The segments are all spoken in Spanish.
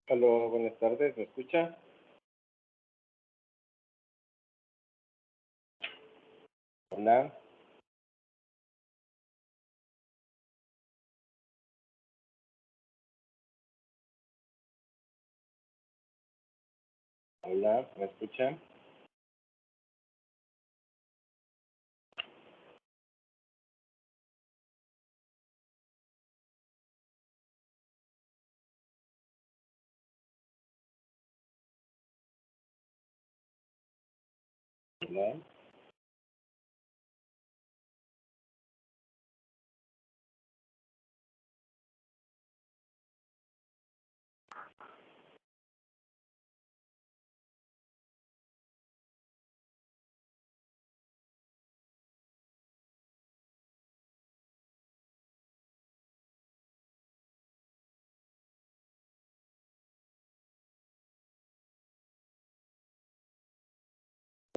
Aló, buenas tardes, ¿me escucha? Hola, hola, ¿me escucha? Hola,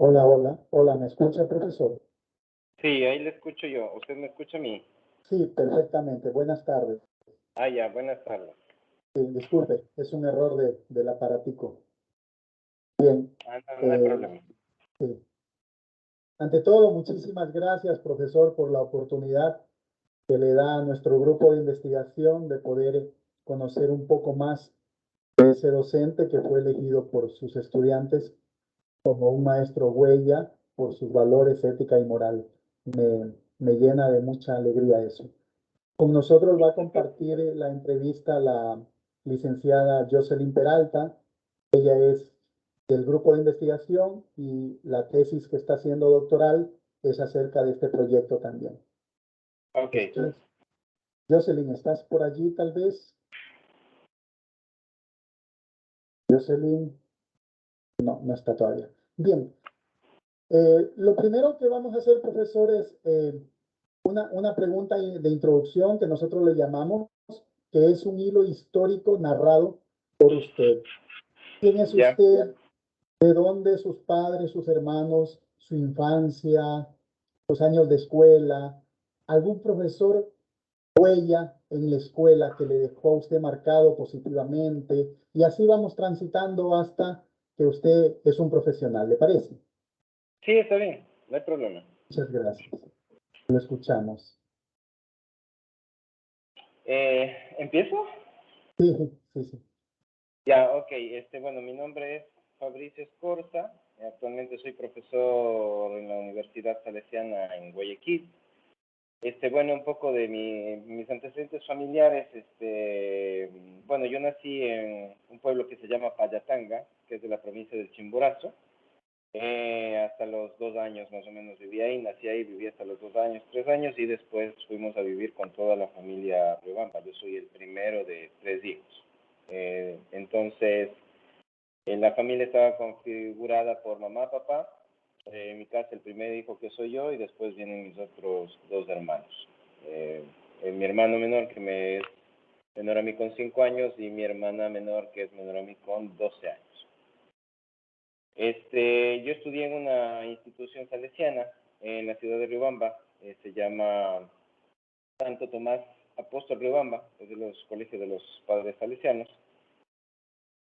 Hola, hola, hola, ¿me escucha, profesor? sí, ahí le escucho yo. ¿Usted me escucha a mí? Sí, perfectamente. Buenas tardes. Ah, ya, buenas tardes. Sí, disculpe, es un error del aparatico. Bien, Ah, no, no hay eh, problema. sí. Ante todo, muchísimas gracias, profesor, por la oportunidad que le da a nuestro grupo de investigación de poder conocer un poco más de ese docente que fue elegido por sus estudiantes como un maestro huella por sus valores, ética y moral. Me llena de mucha alegría eso. Con nosotros va a compartir la entrevista la licenciada Jocelyn Peralta. Ella es del grupo de investigación y la tesis que está haciendo doctoral es acerca de este proyecto también. Ok, Jocelyn, ¿estás por allí tal vez? Jocelyn, no, no está todavía. Bien, lo primero que vamos a hacer, profesor, es una pregunta de introducción que nosotros le llamamos, que es un hilo histórico narrado por usted. ¿Quién es ya. usted? ¿De dónde sus padres, sus hermanos, su infancia, sus años de escuela? ¿Algún profesor huella en la escuela que le dejó a usted marcado positivamente? Y así vamos transitando hasta que usted es un profesional, ¿le parece? Sí, está bien, no hay problema. Muchas gracias. Lo escuchamos. ¿Empiezo? Sí, sí, sí. Ya, ok. Bueno, mi nombre es Fabricio Escorza. Actualmente soy profesor en la Universidad Salesiana en Guayaquil. Bueno, un poco de mis antecedentes familiares. Bueno, yo nací en un pueblo que se llama Payatanga, que es de la provincia del Chimborazo. Hasta los 2 años más o menos viví ahí, nací ahí, viví hasta los 2 años, 3 años, y después fuimos a vivir con toda la familia Riobamba. Yo soy el primero de 3 hijos. Entonces, la familia estaba configurada por mamá, papá, en mi casa el primer hijo que soy yo, y después vienen mis otros 2 hermanos. Eh, Mi hermano menor, que me es menor a mí con 5 años, y mi hermana menor, que es menor a mí con 12 años. Yo estudié en una institución salesiana en la ciudad de Riobamba. Se llama Santo Tomás Apóstol Riobamba, es de los colegios de los padres salesianos.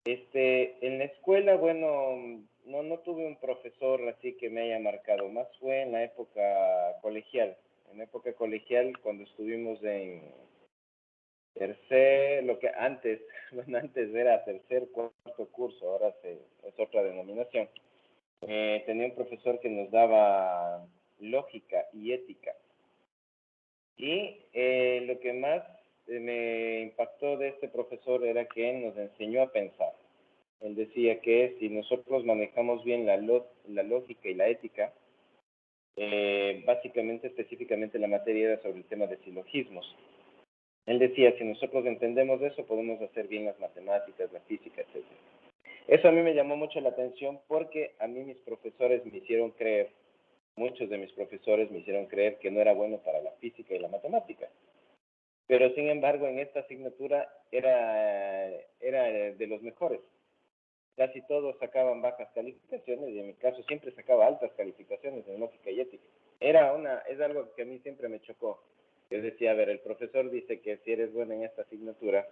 En la escuela, bueno, no tuve un profesor así que me haya marcado, más fue en la época colegial. En la época colegial, cuando estuvimos en tercer, lo que antes, bueno, antes era tercer, cuarto curso, ahora es otra denominación. Tenía un profesor que nos daba lógica y ética. Y lo que más me impactó de este profesor era que él nos enseñó a pensar. Él decía que si nosotros manejamos bien la lógica y la ética, básicamente, específicamente la materia era sobre el tema de silogismos. Él decía, si nosotros entendemos eso, podemos hacer bien las matemáticas, la física, etc. Eso a mí me llamó mucho la atención porque a mí mis profesores me hicieron creer, muchos de mis profesores me hicieron creer que no era bueno para la física y la matemática. Pero sin embargo, en esta asignatura era de los mejores. Casi todos sacaban bajas calificaciones, y en mi caso siempre sacaba altas calificaciones en lógica y ética. Es algo que a mí siempre me chocó. Yo decía, a ver, el profesor dice que si eres bueno en esta asignatura,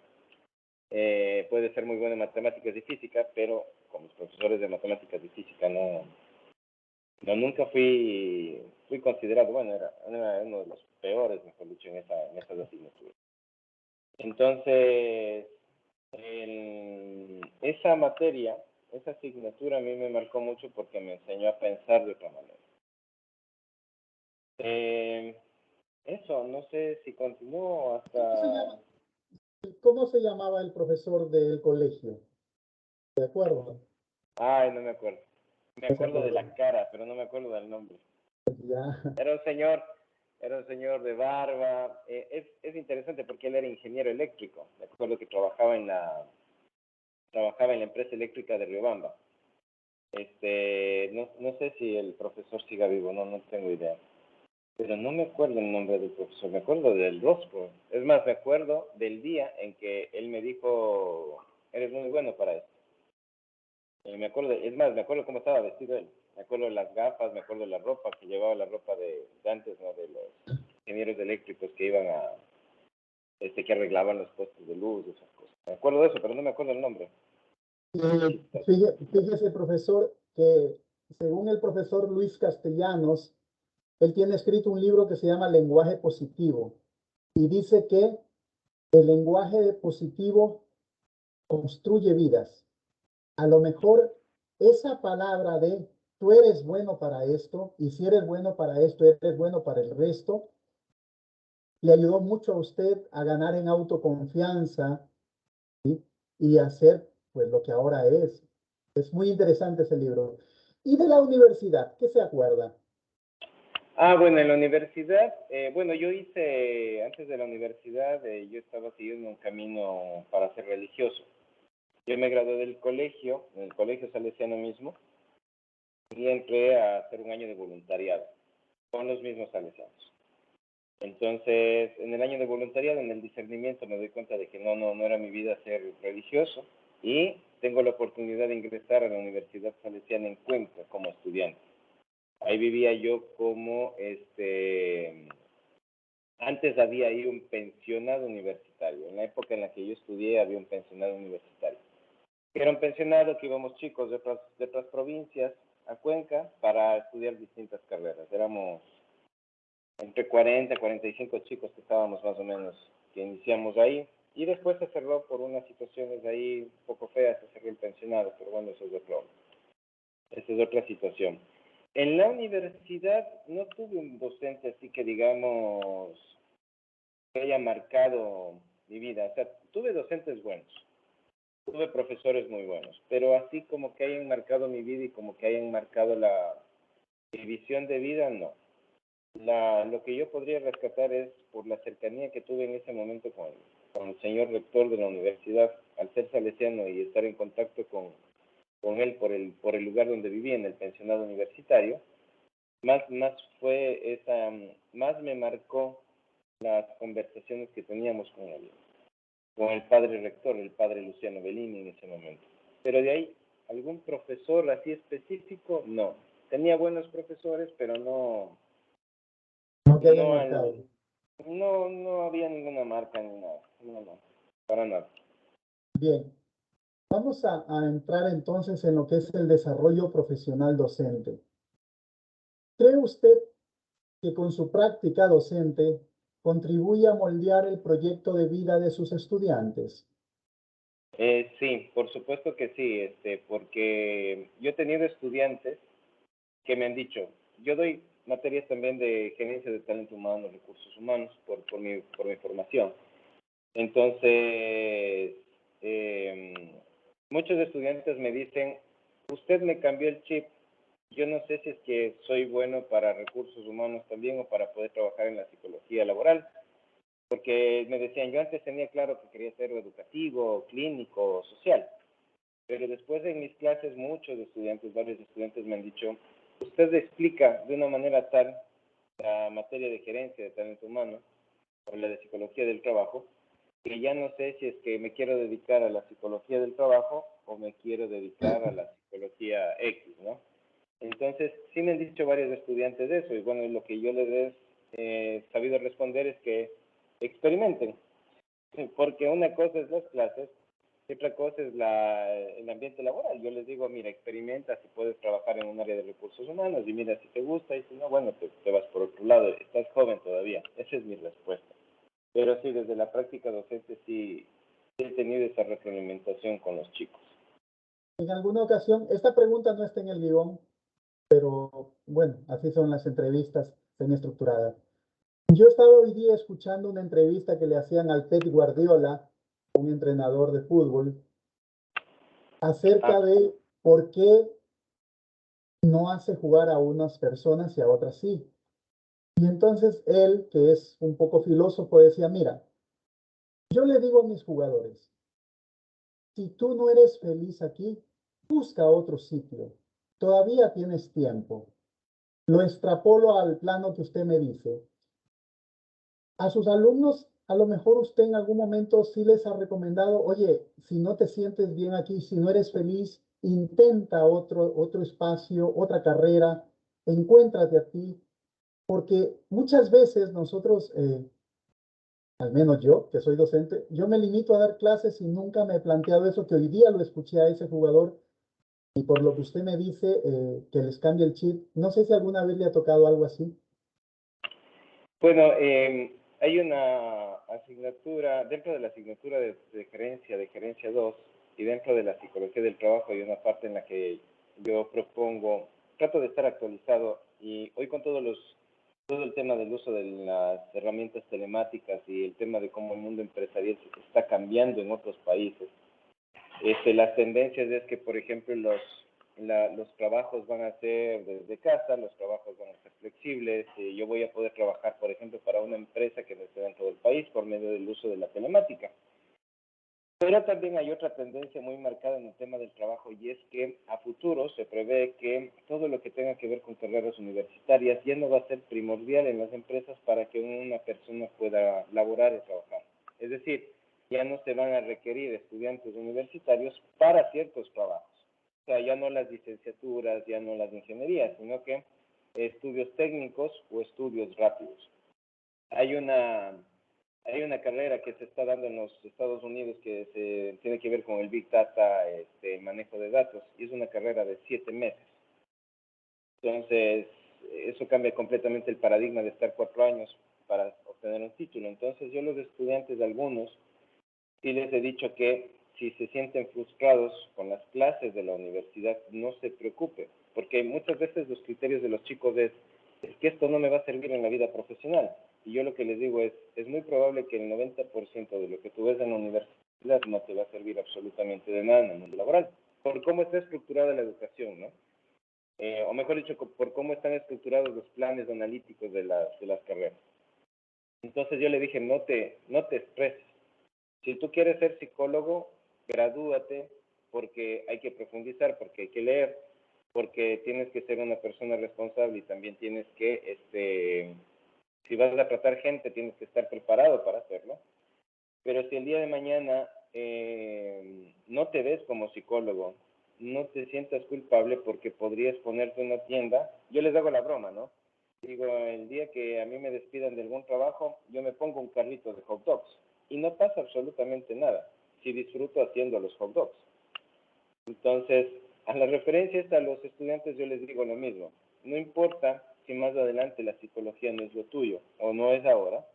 puede ser muy bueno en matemáticas y física, pero con los profesores de matemáticas y física nunca fui considerado, bueno, era uno de los peores, mejor dicho, en esas asignaturas. Entonces, esa materia, esa asignatura a mí me marcó mucho porque me enseñó a pensar de otra manera. Eso, no sé si continúo hasta... ¿Cómo se llamaba el profesor del colegio? ¿De acuerdo? Ay, no me acuerdo. Me No se acuerdo de acuerda. la cara, pero no me acuerdo del nombre. Ya. Era un señor de barba. Es interesante porque él era ingeniero eléctrico. Me acuerdo que trabajaba en la empresa eléctrica de Riobamba. No sé si el profesor siga vivo, no tengo idea. Pero no me acuerdo el nombre del profesor, me acuerdo del rostro. Es más, me acuerdo del día en que él me dijo, eres muy bueno para esto. Me acuerdo cómo estaba vestido él. Me acuerdo de las gafas, me acuerdo de la ropa, que llevaba la ropa de antes, ¿no? De los ingenieros eléctricos que iban que arreglaban los postes de luz, esas cosas. Me acuerdo de eso, pero no me acuerdo el nombre. Fíjese, profesor, que según el profesor Luis Castellanos, él tiene escrito un libro que se llama Lenguaje Positivo y dice que el lenguaje positivo construye vidas. A lo mejor esa palabra de tú eres bueno para esto y si eres bueno para esto, eres bueno para el resto, le ayudó mucho a usted a ganar en autoconfianza, ¿sí? Y hacer pues lo que ahora es. Es muy interesante ese libro. Y de la universidad, ¿qué se acuerda? Bueno, en la universidad, bueno, antes de la universidad, yo estaba siguiendo un camino para ser religioso. Yo me gradué del colegio, en el colegio salesiano mismo, y entré a hacer un año de voluntariado con los mismos salesianos. Entonces, en el año de voluntariado, en el discernimiento, me doy cuenta de que no era mi vida ser religioso y tengo la oportunidad de ingresar a la Universidad Salesiana en Cuenca como estudiante. Ahí vivía yo como, antes había ahí un pensionado universitario. En la época en la que yo estudié había un pensionado universitario. Era un pensionado que íbamos chicos de otras provincias a Cuenca para estudiar distintas carreras. Éramos entre 40 y 45 chicos que estábamos más o menos, que iniciamos ahí. Y después se cerró por unas situaciones ahí un poco feas, se cerró el pensionado, pero bueno, esa es otra situación. En la universidad no tuve un docente así que digamos que haya marcado mi vida. O sea, tuve docentes buenos, tuve profesores muy buenos, pero así como que hayan marcado mi vida y como que hayan marcado mi visión de vida, no. Lo que yo podría rescatar es por la cercanía que tuve en ese momento con el señor rector de la universidad, al ser salesiano y estar en contacto con él por el lugar donde vivía, en el pensionado universitario, más más me marcó las conversaciones que teníamos con el padre rector, el padre Luciano Bellini en ese momento. Pero de ahí, algún profesor así específico, no. Tenía buenos profesores, pero No que hayan no, marcado. no había ninguna marca ni nada. No, para nada. Bien, vamos a entrar entonces en lo que es el desarrollo profesional docente. ¿Cree usted que con su práctica docente contribuye a moldear el proyecto de vida de sus estudiantes? Sí, por supuesto que sí, porque yo he tenido estudiantes que me han dicho, yo doy materias también de gerencia de talento humano, recursos humanos, por mi formación. Entonces, muchos estudiantes me dicen, usted me cambió el chip, yo no sé si es que soy bueno para recursos humanos también o para poder trabajar en la psicología laboral, porque me decían, yo antes tenía claro que quería ser educativo, clínico, social, pero después en mis clases varios estudiantes me han dicho, usted explica de una manera tal la materia de gerencia de talento humano o la de psicología del trabajo, que ya no sé si es que me quiero dedicar a la psicología del trabajo o me quiero dedicar a la psicología X, ¿no? Entonces, sí me han dicho varios estudiantes de eso, y bueno, lo que yo les he sabido responder es que experimenten, porque una cosa es las clases Y otra cosa es el ambiente laboral. Yo les digo, mira, experimenta si puedes trabajar en un área de recursos humanos y mira si te gusta y si no, bueno, te vas por otro lado. Estás joven todavía. Esa es mi respuesta. Pero sí, desde la práctica docente sí he tenido esa retroalimentación con los chicos. En alguna ocasión, esta pregunta no está en el guión, pero bueno, así son las entrevistas semi-estructuradas. Yo he estado hoy día escuchando una entrevista que le hacían al Pep Guardiola, un entrenador de fútbol, acerca de por qué no hace jugar a unas personas y a otras sí. Y entonces él, que es un poco filósofo, decía, mira, yo le digo a mis jugadores, si tú no eres feliz aquí, busca otro sitio. Todavía tienes tiempo. Lo extrapolo al plano que usted me dice. A sus alumnos, a lo mejor usted en algún momento sí les ha recomendado, oye, si no te sientes bien aquí, si no eres feliz, intenta otro espacio, otra carrera, encuéntrate a ti, porque muchas veces nosotros, al menos yo, que soy docente, yo me limito a dar clases y nunca me he planteado eso, que hoy día lo escuché a ese jugador y por lo que usted me dice, que les cambie el chip. No sé si alguna vez le ha tocado algo así. Bueno, hay una asignatura, dentro de la asignatura de gerencia 2, y dentro de la psicología del trabajo hay una parte en la que yo propongo, trato de estar actualizado, y hoy con todo el tema del uso de las herramientas telemáticas y el tema de cómo el mundo empresarial se está cambiando en otros países, las tendencias es que, por ejemplo, los trabajos van a ser desde casa, los trabajos van a ser flexibles, yo voy a poder trabajar, por ejemplo, para una empresa que no esté dentro del país por medio del uso de la telemática. Pero también hay otra tendencia muy marcada en el tema del trabajo y es que a futuro se prevé que todo lo que tenga que ver con carreras universitarias ya no va a ser primordial en las empresas para que una persona pueda laborar y trabajar. Es decir, ya no se van a requerir estudiantes universitarios para ciertos trabajos. O sea, ya no las licenciaturas, ya no las ingenierías, sino que estudios técnicos o estudios rápidos. Hay una carrera que se está dando en los Estados Unidos que tiene que ver con el Big Data, manejo de datos, y es una carrera de 7 meses. Entonces, eso cambia completamente el paradigma de estar 4 años para obtener un título. Entonces, yo a los estudiantes, algunos, sí les he dicho que si se sienten frustrados con las clases de la universidad, no se preocupe, porque muchas veces los criterios de los chicos es que esto no me va a servir en la vida profesional. Y yo lo que les digo es muy probable que el 90% de lo que tú ves en la universidad no te va a servir absolutamente de nada en el mundo laboral, por cómo está estructurada la educación, ¿no? O mejor dicho, por cómo están estructurados los planes analíticos de las carreras. Entonces yo le dije, no te estreses. Si tú quieres ser psicólogo, gradúate, porque hay que profundizar, porque hay que leer, porque tienes que ser una persona responsable y también tienes que, si vas a tratar gente, tienes que estar preparado para hacerlo. Pero si el día de mañana no te ves como psicólogo, no te sientas culpable porque podrías ponerte en una tienda, yo les hago la broma, ¿no? Digo, el día que a mí me despidan de algún trabajo, yo me pongo un carrito de hot dogs y no pasa absolutamente nada si disfruto haciendo los hot dogs. Entonces, a las referencias a los estudiantes yo les digo lo mismo. No importa si más adelante la psicología no es lo tuyo o no es ahora,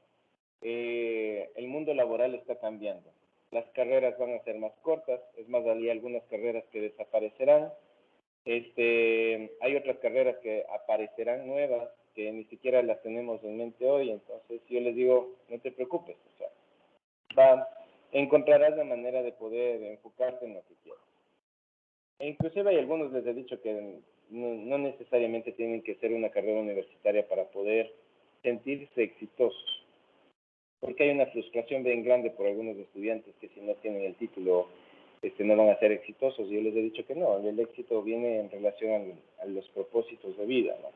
el mundo laboral está cambiando. Las carreras van a ser más cortas, es más, hay algunas carreras que desaparecerán, hay otras carreras que aparecerán nuevas que ni siquiera las tenemos en mente hoy, entonces yo les digo, no te preocupes, o sea, encontrarás la manera de poder enfocarte en lo que quieras. E inclusive hay algunos les he dicho que no necesariamente tienen que ser una carrera universitaria para poder sentirse exitosos, porque hay una frustración bien grande por algunos estudiantes que si no tienen el título no van a ser exitosos. Y yo les he dicho que no, el éxito viene en relación a los propósitos de vida, ¿no?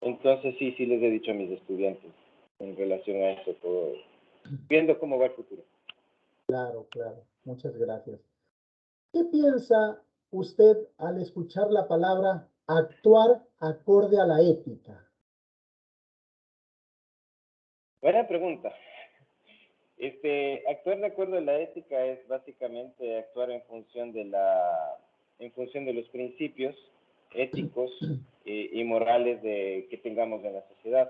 Entonces sí les he dicho a mis estudiantes en relación a eso, viendo cómo va el futuro. Claro, claro. Muchas gracias. ¿Qué piensa usted al escuchar la palabra actuar acorde a la ética? Buena pregunta. Actuar de acuerdo a la ética es básicamente actuar en función de los principios éticos y morales que tengamos en la sociedad.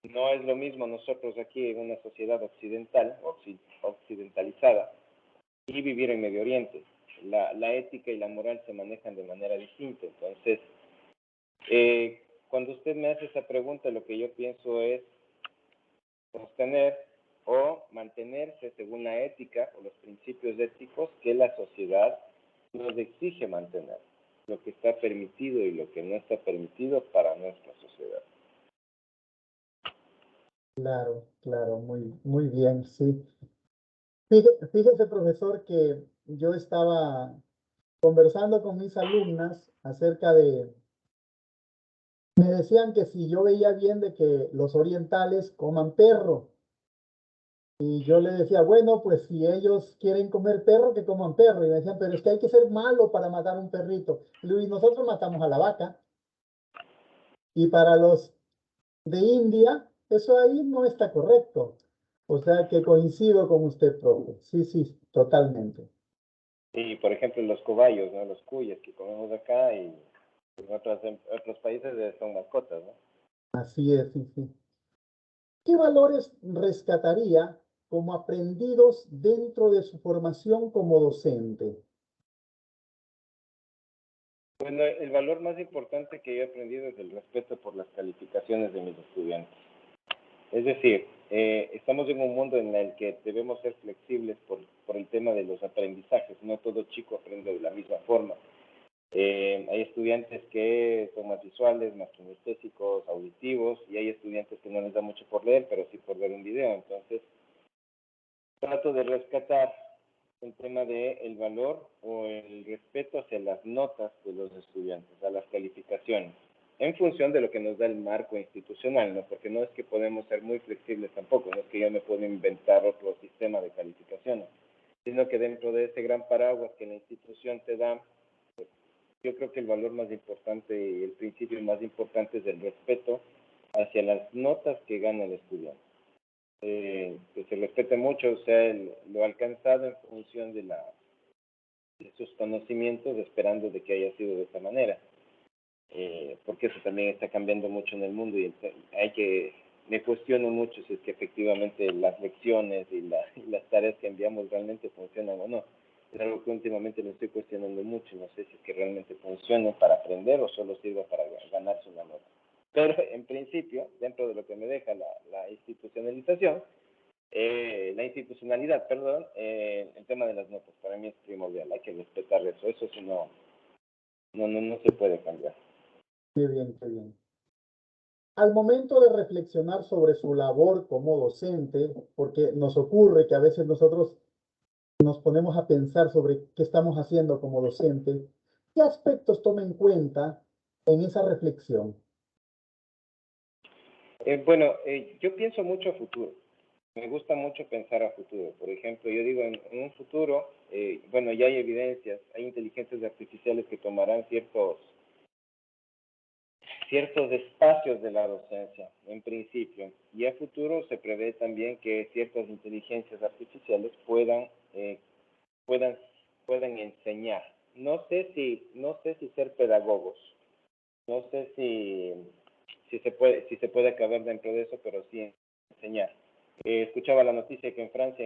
No es lo mismo nosotros aquí en una sociedad occidentalizada y vivir en Medio Oriente. La ética y la moral se manejan de manera distinta. Entonces, cuando usted me hace esa pregunta, lo que yo pienso es sostener o mantenerse según la ética o los principios éticos que la sociedad nos exige mantener, lo que está permitido y lo que no está permitido para nuestra sociedad. Claro, claro, muy bien, sí. Fíjese, profesor, que yo estaba conversando con mis alumnas acerca de, me decían que si yo veía bien de que los orientales coman perro. Y yo le decía, bueno, pues si ellos quieren comer perro, que coman perro. Y me decían, pero es que hay que ser malo para matar un perrito. Y nosotros matamos a la vaca. Y para los de India, eso ahí no está correcto. O sea que coincido con usted, profe. Sí, sí, totalmente. Y, por ejemplo, los cobayos, ¿no? Los cuyes que comemos acá y en otros países son mascotas, ¿no? Así es, sí, sí. ¿Qué valores rescataría como aprendidos dentro de su formación como docente? Bueno, el valor más importante que yo he aprendido es el respeto por las calificaciones de mis estudiantes. Es decir, estamos en un mundo en el que debemos ser flexibles por el tema de los aprendizajes. No todo chico aprende de la misma forma. Hay estudiantes que son más visuales, más kinestésicos, auditivos, y hay estudiantes que no les da mucho por leer, pero sí por ver un video. Entonces, trato de rescatar el tema del valor o el respeto hacia las notas de los estudiantes, a las calificaciones, en función de lo que nos da el marco institucional, ¿no? Porque no es que podemos ser muy flexibles tampoco, no es que yo me puedo inventar otro sistema de calificaciones, sino que dentro de ese gran paraguas que la institución te da, pues, yo creo que el valor más importante y el principio más importante es el respeto hacia las notas que gana el estudiante. Que se respete mucho, o sea, lo alcanzado en función de sus conocimientos, esperando de que haya sido de esta manera. Porque eso también está cambiando mucho en el mundo y me cuestiono mucho si es que efectivamente las lecciones y las tareas que enviamos realmente funcionan o no. Es algo que últimamente me estoy cuestionando mucho, no sé si es que realmente funciona para aprender o solo sirva para ganarse una nota. Pero en principio, dentro de lo que me deja la institucionalización, la institucionalidad, perdón, el tema de las notas, para mí es primordial, hay que respetar eso, eso sí no se puede cambiar. Qué bien, qué bien. Al momento de reflexionar sobre su labor como docente, porque nos ocurre que a veces nosotros nos ponemos a pensar sobre qué estamos haciendo como docente, ¿qué aspectos toma en cuenta en esa reflexión? Bueno, yo pienso mucho a futuro. Me gusta mucho pensar a futuro. Por ejemplo, yo digo, en un futuro, bueno, ya hay evidencias, hay inteligencias artificiales que tomarán ciertos espacios de la docencia, en principio. Y a futuro se prevé también que ciertas inteligencias artificiales puedan, puedan enseñar. No sé si ser pedagogos, no sé si se puede acabar dentro de eso, pero sí enseñar. Escuchaba la noticia que en Francia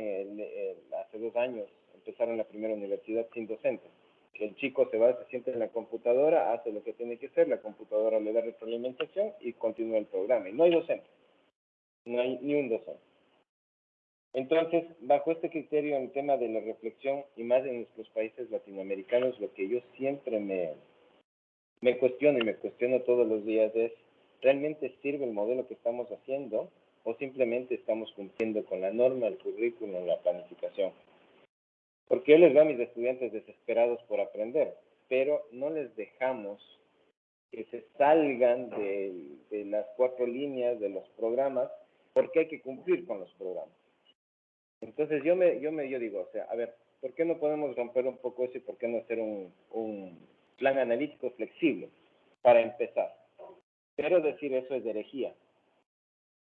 hace 2 años empezaron la primera universidad sin docentes. El chico se sienta en la computadora, hace lo que tiene que hacer, la computadora le da retroalimentación y continúa el programa. Y no hay docente, no hay ni un docente. Entonces, bajo este criterio, en el tema de la reflexión, y más en nuestros países latinoamericanos, lo que yo siempre me cuestiono y me cuestiono todos los días es, ¿realmente sirve el modelo que estamos haciendo o simplemente estamos cumpliendo con la norma, el currículum, la planificación? Porque yo les veo a mis estudiantes desesperados por aprender, pero no les dejamos que se salgan de las 4 líneas de los programas porque hay que cumplir con los programas. Entonces yo digo, o sea, a ver, ¿por qué no podemos romper un poco eso y por qué no hacer un plan analítico flexible para empezar? Pero decir eso es herejía.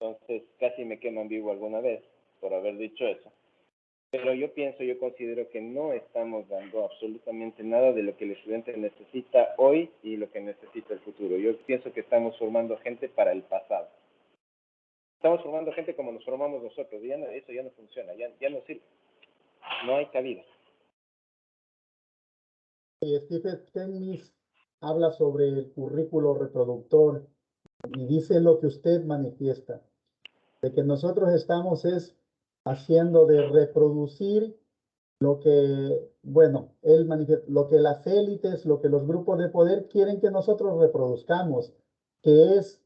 Entonces, casi me queman vivo alguna vez por haber dicho eso. Pero yo considero que no estamos dando absolutamente nada de lo que el estudiante necesita hoy y lo que necesita el futuro. Yo pienso que estamos formando gente para el pasado. Estamos formando gente como nos formamos nosotros. Y eso ya no funciona, ya no sirve. No hay cabida. Stephen Kennis habla sobre el currículo reproductor y dice lo que usted manifiesta, de que nosotros estamos haciendo de reproducir lo que, bueno, él manifiesta, lo que las élites, lo que los grupos de poder quieren que nosotros reproduzcamos, que es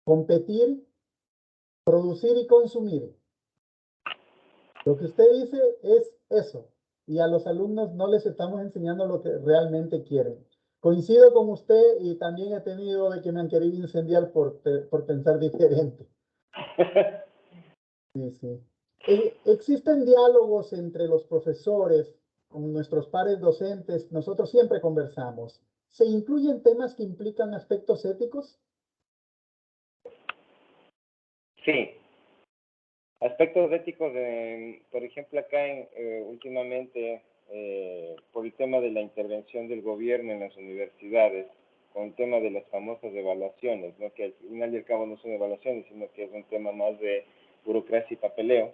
competir, producir y consumir. Lo que usted dice es eso, y a los alumnos no les estamos enseñando lo que realmente quieren. Coincido con usted y también he tenido de que me han querido incendiar por pensar diferente. Sí, sí. Existen diálogos entre los profesores, con nuestros pares docentes, nosotros siempre conversamos. ¿Se incluyen temas que implican aspectos éticos? Sí. Aspectos éticos, por ejemplo, acá últimamente, por el tema de la intervención del gobierno en las universidades, con el tema de las famosas evaluaciones, ¿no? Que al final y al cabo no son evaluaciones, sino que es un tema más de burocracia y papeleo,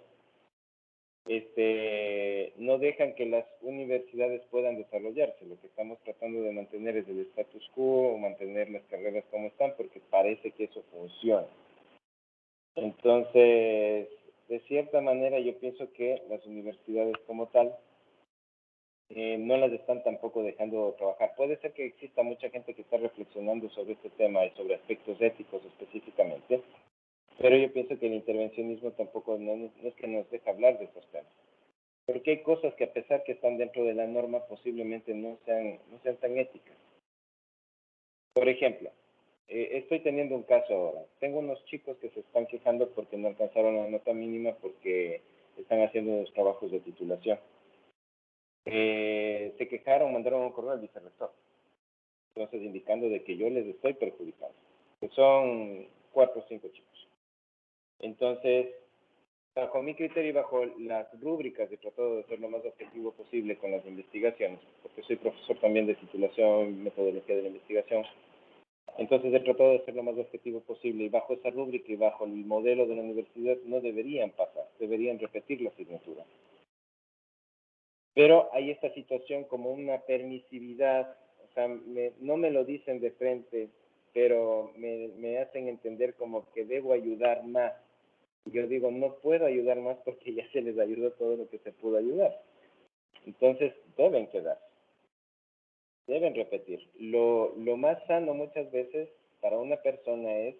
no dejan que las universidades puedan desarrollarse. Lo que estamos tratando de mantener es el status quo, o mantener las carreras como están, porque parece que eso funciona. Entonces, de cierta manera, yo pienso que las universidades como tal no las están tampoco dejando trabajar. Puede ser que exista mucha gente que está reflexionando sobre este tema y sobre aspectos éticos específicamente, pero yo pienso que el intervencionismo tampoco no es que nos deja hablar de estos temas. Porque hay cosas que a pesar que están dentro de la norma, posiblemente no sean tan éticas. Por ejemplo, estoy teniendo un caso ahora. Tengo unos chicos que se están quejando porque no alcanzaron la nota mínima porque están haciendo unos trabajos de titulación. Se quejaron, mandaron un correo al vicerrector. Entonces, indicando de que yo les estoy perjudicando. Que son 4 o 5 chicos. Entonces, bajo mi criterio y bajo las rúbricas he tratado de ser lo más objetivo posible con las investigaciones, porque soy profesor también de titulación y metodología de la investigación. Entonces he tratado de ser lo más objetivo posible y bajo esa rúbrica y bajo el modelo de la universidad no deberían pasar, deberían repetir la asignatura. Pero hay esta situación como una permisividad, o sea, no me lo dicen de frente, pero me hacen entender como que debo ayudar más. Yo digo, no puedo ayudar más porque ya se les ayudó todo lo que se pudo ayudar. Entonces, deben quedar. Deben repetir. Lo más sano muchas veces para una persona es,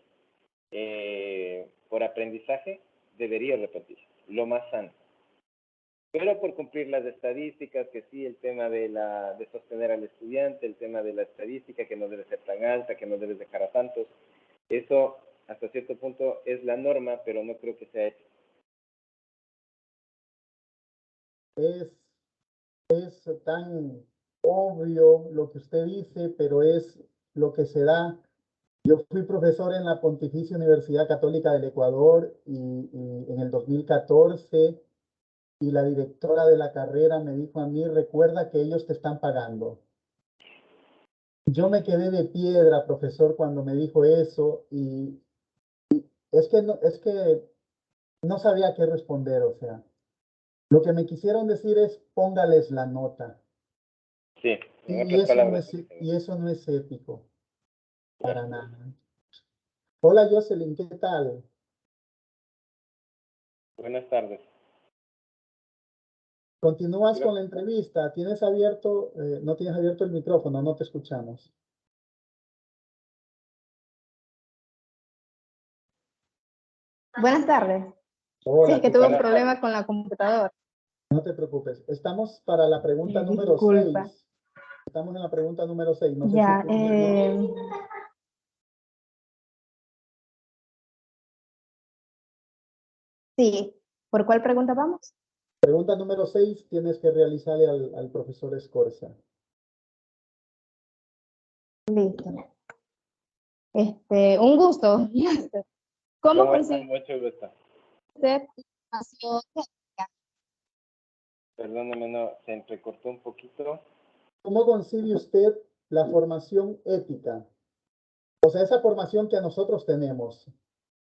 por aprendizaje, debería repetir. Lo más sano. Pero por cumplir las estadísticas, que sí, el tema de sostener al estudiante, el tema de la estadística, que no debe ser tan alta, que no debes dejar a tantos, eso hasta cierto punto es la norma, pero no creo que sea ético. Es tan obvio lo que usted dice, pero es lo que se da. Yo fui profesor en la Pontificia Universidad Católica del Ecuador y en el 2014 y la directora de la carrera me dijo a mí, recuerda que ellos te están pagando. Yo me quedé de piedra, profesor, cuando me dijo eso y es que no sabía qué responder, o sea, lo que me quisieron decir es póngales la nota. Sí, en Y otras eso no palabras. es, y eso no es ético, para nada. Hola Jocelyn, ¿qué tal? Buenas tardes. Continúas con la entrevista. ¿Tienes abierto, no tienes abierto el micrófono? No te escuchamos. Buenas tardes. Hola, Sí, es que ¿qué tuve un tal? problema con la computadora. No te preocupes. Estamos para la pregunta número Disculpa. 6. Estamos en la pregunta número 6. No sé Ya, si... sí. ¿Por cuál pregunta vamos? Pregunta número 6 tienes que realizarle al profesor Escorza. Listo. Un gusto. ¿Cómo ¿Cómo está? consigue Mucho gusto. usted información ética? Perdóneme, no, se entrecortó un poquito. ¿Cómo concibe usted la formación ética? O sea, esa formación que a nosotros tenemos,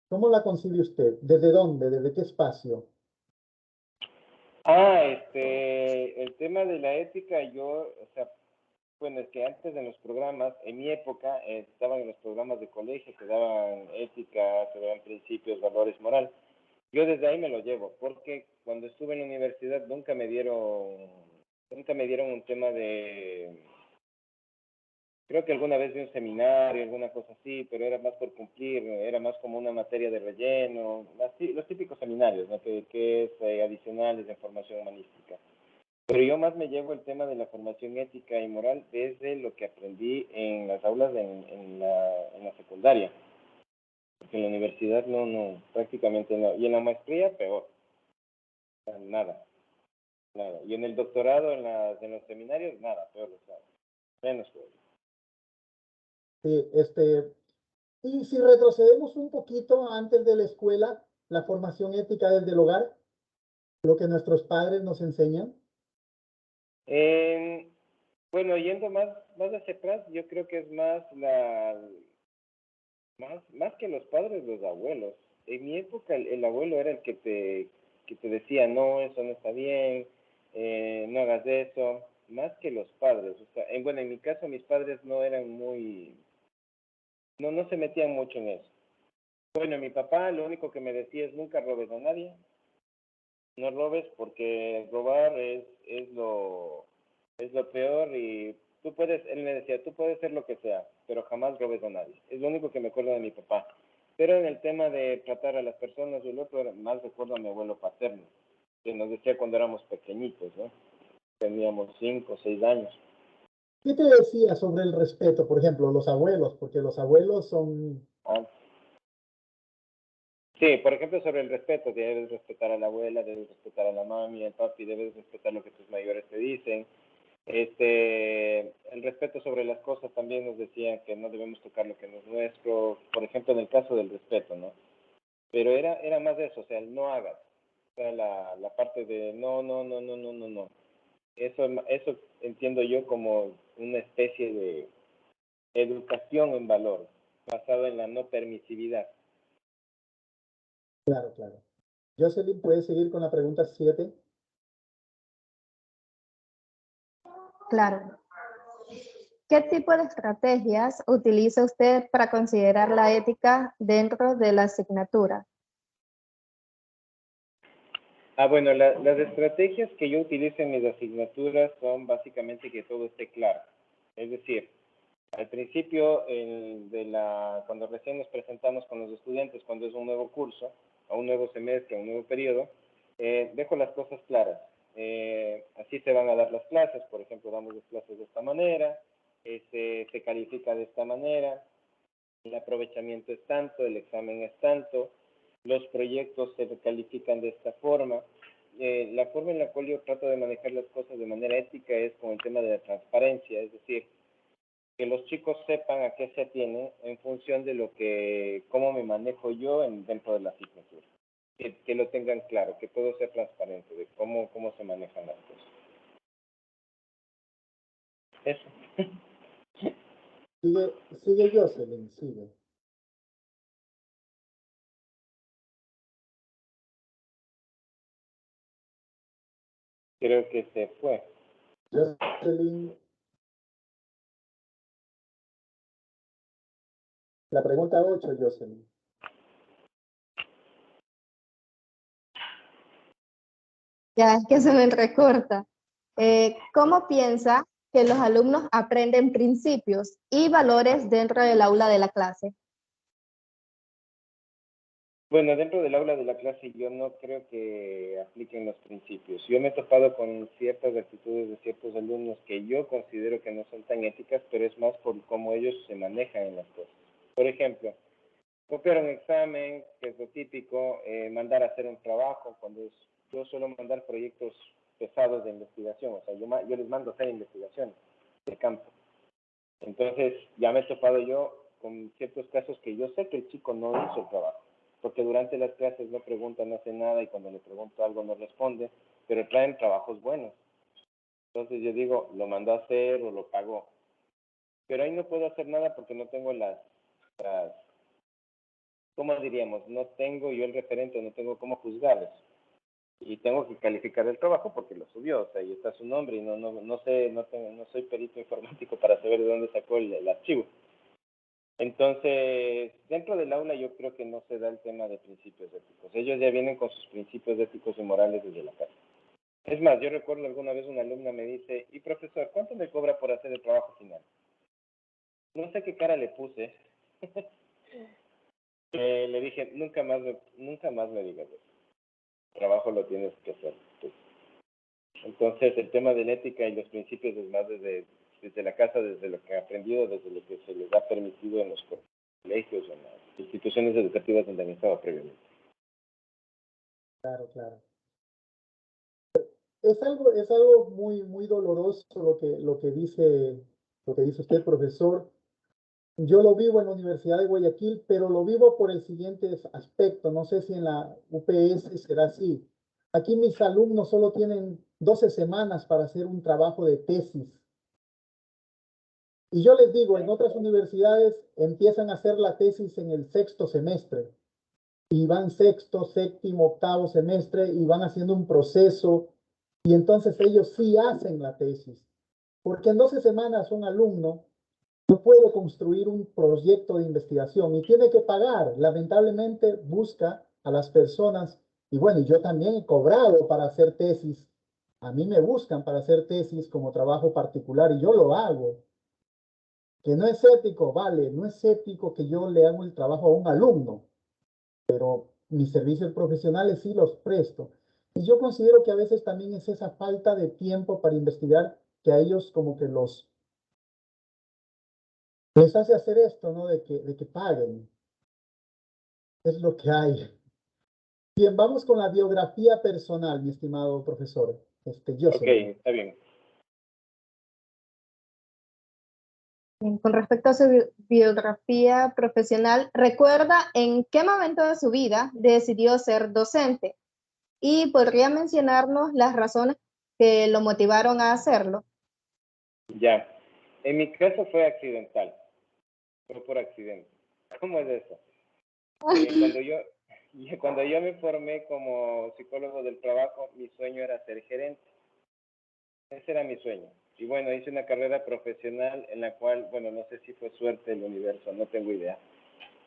¿cómo la concibe usted? ¿Desde dónde? ¿Desde qué espacio? El tema de la ética, o sea, bueno, es que antes en los programas, en mi época, estaban en los programas de colegio, te daban ética, te daban principios, valores, moral. Yo desde ahí me lo llevo, porque cuando estuve en la universidad nunca me dieron un tema de, creo que alguna vez vi un seminario, alguna cosa así, pero era más por cumplir, era más como una materia de relleno, los típicos seminarios, ¿no? Que es adicionales de formación humanística. Pero yo más me llevo el tema de la formación ética y moral desde lo que aprendí en las aulas en la secundaria. Porque en la universidad prácticamente no. Y en la maestría peor. O sea, nada. Y en el doctorado, en los seminarios, nada, peor, o sea, menos peor. Sí, y si retrocedemos un poquito antes de la escuela, la formación ética desde el hogar, lo que nuestros padres nos enseñan. Bueno, yendo más hacia atrás, yo creo que es más que los padres, los abuelos. En mi época, el abuelo era el que te decía, no, eso no está bien, no hagas eso, más que los padres. O sea, bueno, en mi caso, mis padres no eran no se metían mucho en eso. Bueno, mi papá lo único que me decía es nunca robes a nadie, no robes porque robar es lo peor y él me decía, tú puedes ser lo que sea, pero jamás robes a nadie. Es lo único que me acuerdo de mi papá. Pero en el tema de tratar a las personas, el otro, más recuerdo a mi abuelo paterno, que nos decía cuando éramos pequeñitos, ¿no? Teníamos 5 o 6 años. ¿Qué te decía sobre el respeto, por ejemplo, los abuelos? Porque los abuelos son, Ah, sí, por ejemplo, sobre el respeto, que debes respetar a la abuela, debes respetar a la mami, al papi, debes respetar lo que tus mayores te dicen. El respeto sobre las cosas también nos decían que no debemos tocar lo que no es nuestro, por ejemplo, en el caso del respeto, ¿no? Pero era más de eso, o sea, el no hagas, o sea, la parte de no. Eso entiendo yo como una especie de educación en valor, basado en la no permisividad. claro, claro. Jocelyn, ¿puedes seguir con la pregunta 7? Claro. ¿Qué tipo de estrategias utiliza usted para considerar la ética dentro de la asignatura? Bueno, las estrategias que yo utilizo en mis asignaturas son básicamente que todo esté claro. Es decir, al principio, cuando recién nos presentamos con los estudiantes, cuando es un nuevo curso, o un nuevo semestre, un nuevo periodo, dejo las cosas claras. Así se van a dar las clases, por ejemplo, damos las clases de esta manera, se califica de esta manera, el aprovechamiento es tanto, el examen es tanto, los proyectos se califican de esta forma. La forma en la cual yo trato de manejar las cosas de manera ética es con el tema de la transparencia, es decir, que los chicos sepan a qué se atienen en función de cómo me manejo yo dentro de la asignatura. Que lo tengan claro, que todo sea transparente de cómo se manejan las cosas. Eso. Sigue Jocelyn, sigue. Creo que se fue. Jocelyn, la pregunta 8, Jocelyn. Ya es que se me recorta. ¿Cómo piensa que los alumnos aprenden principios y valores dentro del aula de la clase? Bueno, dentro del aula de la clase yo no creo que apliquen los principios. Yo me he topado con ciertas actitudes de ciertos alumnos que yo considero que no son tan éticas, pero es más por cómo ellos se manejan en las cosas. Por ejemplo, copiar un examen, que es lo típico, mandar a hacer un trabajo, yo suelo mandar proyectos pesados de investigación, o sea, yo les mando a hacer investigaciones de campo. Entonces, ya me he topado yo con ciertos casos que yo sé que el chico no hizo el trabajo. porque durante las clases no preguntan, no hacen nada, y cuando le pregunto algo no responde, pero traen trabajos buenos. Entonces yo digo, lo mandó a hacer o lo pagó. Pero ahí no puedo hacer nada porque no tengo las ¿cómo diríamos? No tengo yo el referente, no tengo cómo juzgarles. Y tengo que calificar el trabajo porque lo subió, o sea, ahí está su nombre, y no sé, no soy perito informático para saber de dónde sacó el archivo. Entonces, dentro del aula yo creo que no se da el tema de principios éticos. Ellos ya vienen con sus principios éticos y morales desde la casa. Es más, yo recuerdo alguna vez una alumna me dice, y profesor, ¿cuánto me cobra por hacer el trabajo final? No sé qué cara le puse. Le dije, nunca más me digas eso. El trabajo lo tienes que hacer tú. Entonces, el tema de la ética y los principios es más desde la casa, desde lo que he aprendido, desde lo que se les ha permitido en los colegios, en las instituciones educativas donde han estado previamente. Claro, claro. Es algo muy, muy doloroso lo que dice usted, profesor. Yo lo vivo en la Universidad de Guayaquil, pero lo vivo por el siguiente aspecto. No sé si en la UPS será así. Aquí mis alumnos solo tienen 12 semanas para hacer un trabajo de tesis. Y yo les digo, en otras universidades empiezan a hacer la tesis en el sexto semestre. Y van sexto, séptimo, octavo semestre y van haciendo un proceso. Y entonces ellos sí hacen la tesis. Porque en 12 semanas un alumno no puede construir un proyecto de investigación y tiene que pagar. Lamentablemente busca a las personas, y bueno, yo también he cobrado para hacer tesis. A mí me buscan para hacer tesis como trabajo particular y yo lo hago. Que no es ético, vale, no es ético que yo le haga el trabajo a un alumno, pero mis servicios profesionales sí los presto. Y yo considero que a veces también es esa falta de tiempo para investigar que a ellos como que les hace hacer esto, ¿no? De que paguen. Es lo que hay. Bien, vamos con la biografía personal, mi estimado profesor. Ok, Jocelyn. está bien. Con respecto a su biografía profesional, ¿recuerda en qué momento de su vida decidió ser docente? Y podría mencionarnos las razones que lo motivaron a hacerlo. Ya. En mi caso fue accidental. Fue por accidente. ¿Cómo es eso? Cuando yo me formé como psicólogo del trabajo, mi sueño era ser gerente. Ese era mi sueño. Y bueno, hice una carrera profesional en la cual, bueno, no sé si fue suerte del universo, no tengo idea.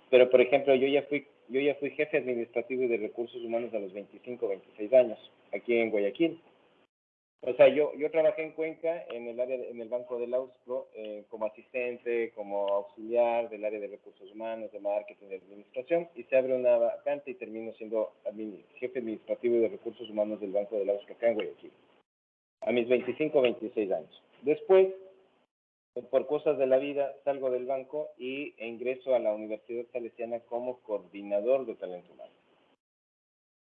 Pero, por ejemplo, yo ya fui jefe administrativo y de recursos humanos a los 25, 26 años, aquí en Guayaquil. O sea, yo trabajé en Cuenca, en el Banco del Austro, como asistente, como auxiliar del área de recursos humanos, de marketing, de administración, y se abre una vacante y termino siendo jefe administrativo y de recursos humanos del Banco del Austro acá en Guayaquil, a mis 25, 26 años. Después, por cosas de la vida, salgo del banco e ingreso a la Universidad Salesiana como coordinador de talento humano.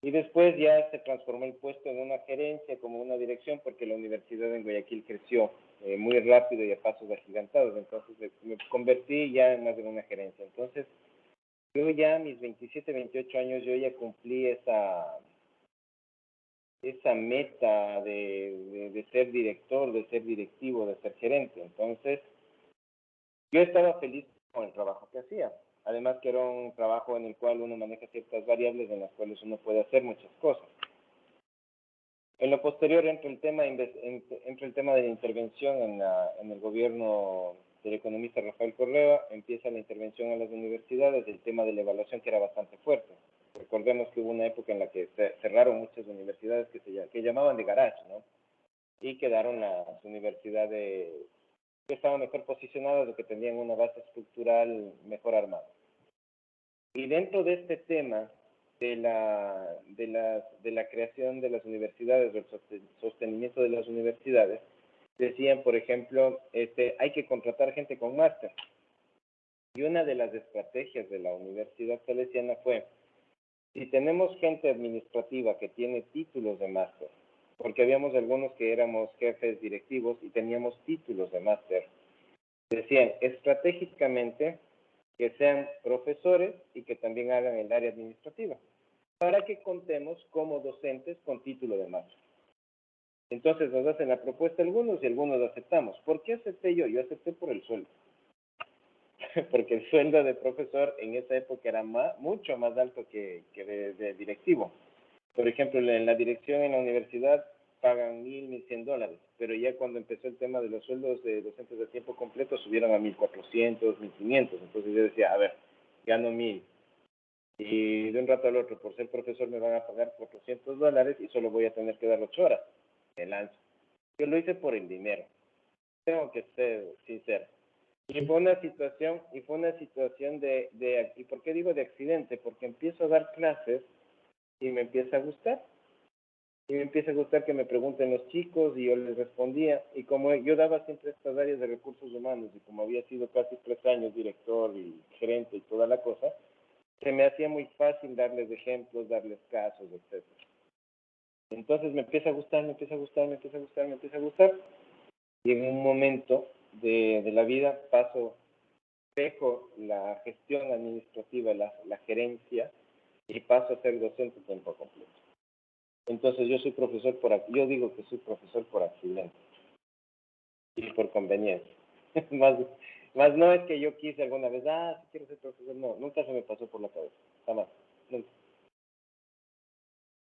Y después ya se transformó el puesto en una gerencia, como una dirección, porque la universidad en Guayaquil creció muy rápido y a pasos agigantados. Entonces me convertí ya en más de una gerencia. Entonces, yo ya a mis 27, 28 años, yo ya cumplí esa meta de ser director, de ser directivo, de ser gerente. Entonces, yo estaba feliz con el trabajo que hacía. Además que era un trabajo en el cual uno maneja ciertas variables en las cuales uno puede hacer muchas cosas. En lo posterior entra el tema de la intervención en el gobierno del economista Rafael Correa, empieza la intervención en las universidades, el tema de la evaluación que era bastante fuerte. Recordemos que hubo una época en la que cerraron muchas universidades que llamaban de garage, ¿no? Y quedaron las universidades que estaban mejor posicionadas o que tenían una base estructural mejor armada. Y dentro de este tema de la creación de las universidades, del sostenimiento de las universidades, decían, por ejemplo, hay que contratar gente con máster. Y una de las estrategias de la Universidad Salesiana fue, si tenemos gente administrativa que tiene títulos de máster, porque habíamos algunos que éramos jefes directivos y teníamos títulos de máster, decían, estratégicamente que sean profesores y que también hagan el área administrativa, para que contemos como docentes con título de máster. Entonces nos hacen la propuesta algunos y algunos aceptamos. ¿Por qué acepté yo? Yo acepté por el sueldo. Porque el sueldo de profesor en esa época era mucho más alto que de directivo. Por ejemplo, en la dirección en la universidad pagan $1,100, pero ya cuando empezó el tema de los sueldos de docentes de tiempo completo subieron a 1,400, 1,500. Entonces yo decía, a ver, gano 1,000. Y de un rato al otro, por ser profesor, me van a pagar $400 y solo voy a tener que dar 8 horas. Me lanzo. Yo lo hice por el dinero. Tengo que ser sincero. Y fue una situación ¿y por qué digo de accidente? Porque empiezo a dar clases y me empieza a gustar. Y me empieza a gustar que me pregunten los chicos y yo les respondía. Y como yo daba siempre estas áreas de recursos humanos y como había sido casi 3 años director y gerente y toda la cosa, se me hacía muy fácil darles ejemplos, darles casos, etc. Entonces me empieza a gustar, me empieza a gustar, me empieza a gustar, me empieza a gustar. Y en un momento de la vida dejo la gestión administrativa, la gerencia, y paso a ser docente a tiempo completo. Entonces yo yo digo que soy profesor por accidente y por conveniencia. más no es que yo quise alguna vez, si quiero ser profesor, no, nunca se me pasó por la cabeza, jamás, nunca.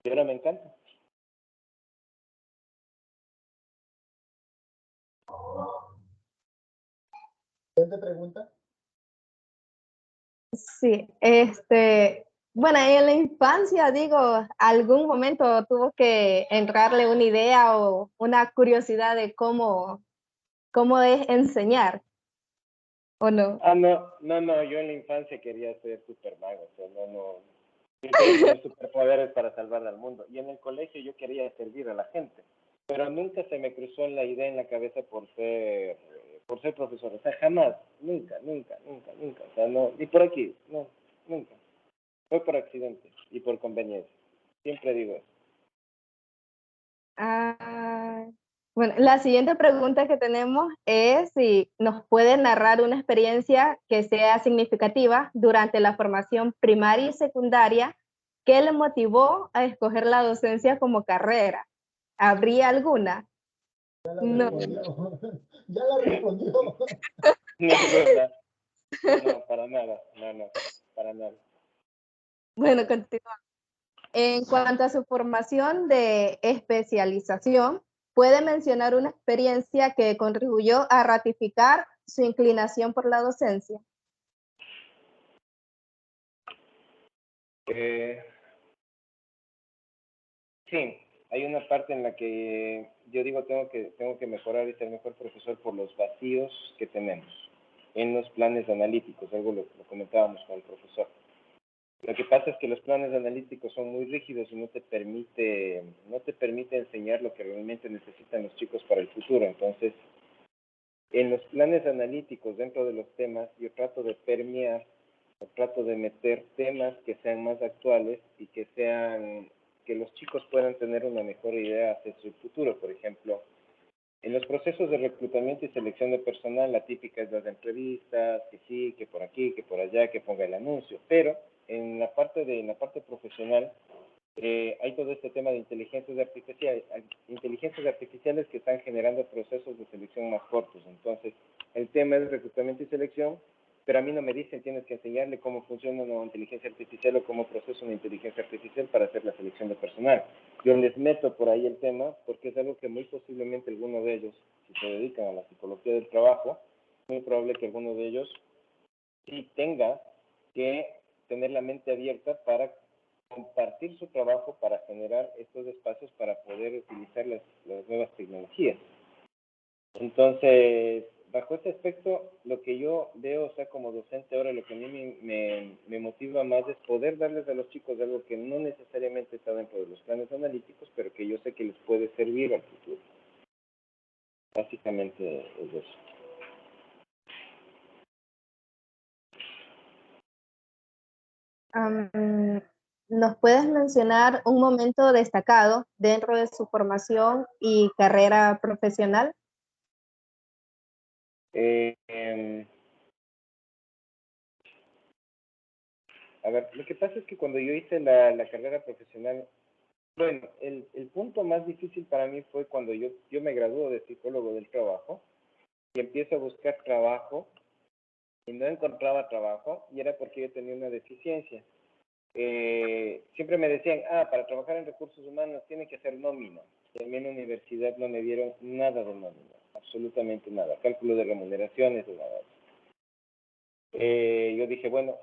Y ahora me encanta. Siguiente pregunta. Sí, bueno, en la infancia, digo, algún momento tuvo que entrarle una idea o una curiosidad de cómo es enseñar, ¿o no? No, yo en la infancia quería ser Superman, o sea, yo quería tener superpoderes para salvar al mundo. Y en el colegio yo quería servir a la gente, pero nunca se me cruzó la idea en la cabeza por ser profesor, o sea, jamás, nunca, o sea, no, y por aquí, no, nunca. Fue por accidente y por conveniencia, siempre digo eso. Ah, bueno, la siguiente pregunta que tenemos es si nos puede narrar una experiencia que sea significativa durante la formación primaria y secundaria que le motivó a escoger la docencia como carrera. ¿Habría alguna? Ya la No. respondió. Ya la respondió. No es verdad, no, para nada, no, para nada. Bueno, continúa. En cuanto a su formación de especialización, ¿puede mencionar una experiencia que contribuyó a ratificar su inclinación por la docencia? Sí, hay una parte en la que yo digo tengo que mejorar y ser mejor profesor por los vacíos que tenemos en los planes analíticos, algo lo comentábamos con el profesor. Lo que pasa es que los planes analíticos son muy rígidos y no te permite enseñar lo que realmente necesitan los chicos para el futuro. Entonces, en los planes analíticos, dentro de los temas, yo trato de permear, o trato de meter temas que sean más actuales y que los chicos puedan tener una mejor idea hacia su futuro. Por ejemplo, en los procesos de reclutamiento y selección de personal, la típica es las entrevistas, que sí, que por aquí, que por allá, que ponga el anuncio, pero en la parte profesional hay todo este tema de inteligencias artificiales que están generando procesos de selección más cortos. Entonces, el tema es reclutamiento y selección, pero a mí no me dicen tienes que enseñarle cómo funciona una inteligencia artificial o cómo procesa una inteligencia artificial para hacer la selección de personal. Yo les meto por ahí el tema porque es algo que muy posiblemente alguno de ellos, si se dedican a la psicología del trabajo, es muy probable que alguno de ellos sí tenga que tener la mente abierta para compartir su trabajo, para generar estos espacios para poder utilizar las nuevas tecnologías. Entonces, bajo este aspecto, lo que yo veo, o sea, como docente ahora, lo que a mí me motiva más es poder darles a los chicos algo que no necesariamente está dentro de los planes analíticos, pero que yo sé que les puede servir al futuro. Básicamente es eso. ¿Nos puedes mencionar un momento destacado dentro de su formación y carrera profesional? A ver, lo que pasa es que cuando yo hice la carrera profesional, bueno, el punto más difícil para mí fue cuando yo me graduó de psicólogo del trabajo y empiezo a buscar trabajo y no encontraba trabajo y era porque yo tenía una deficiencia. Siempre me decían, para trabajar en recursos humanos tiene que ser nómina. Y a mí en la universidad no me dieron nada de nómina, absolutamente nada, cálculo de remuneraciones, de nada. Yo dije, bueno,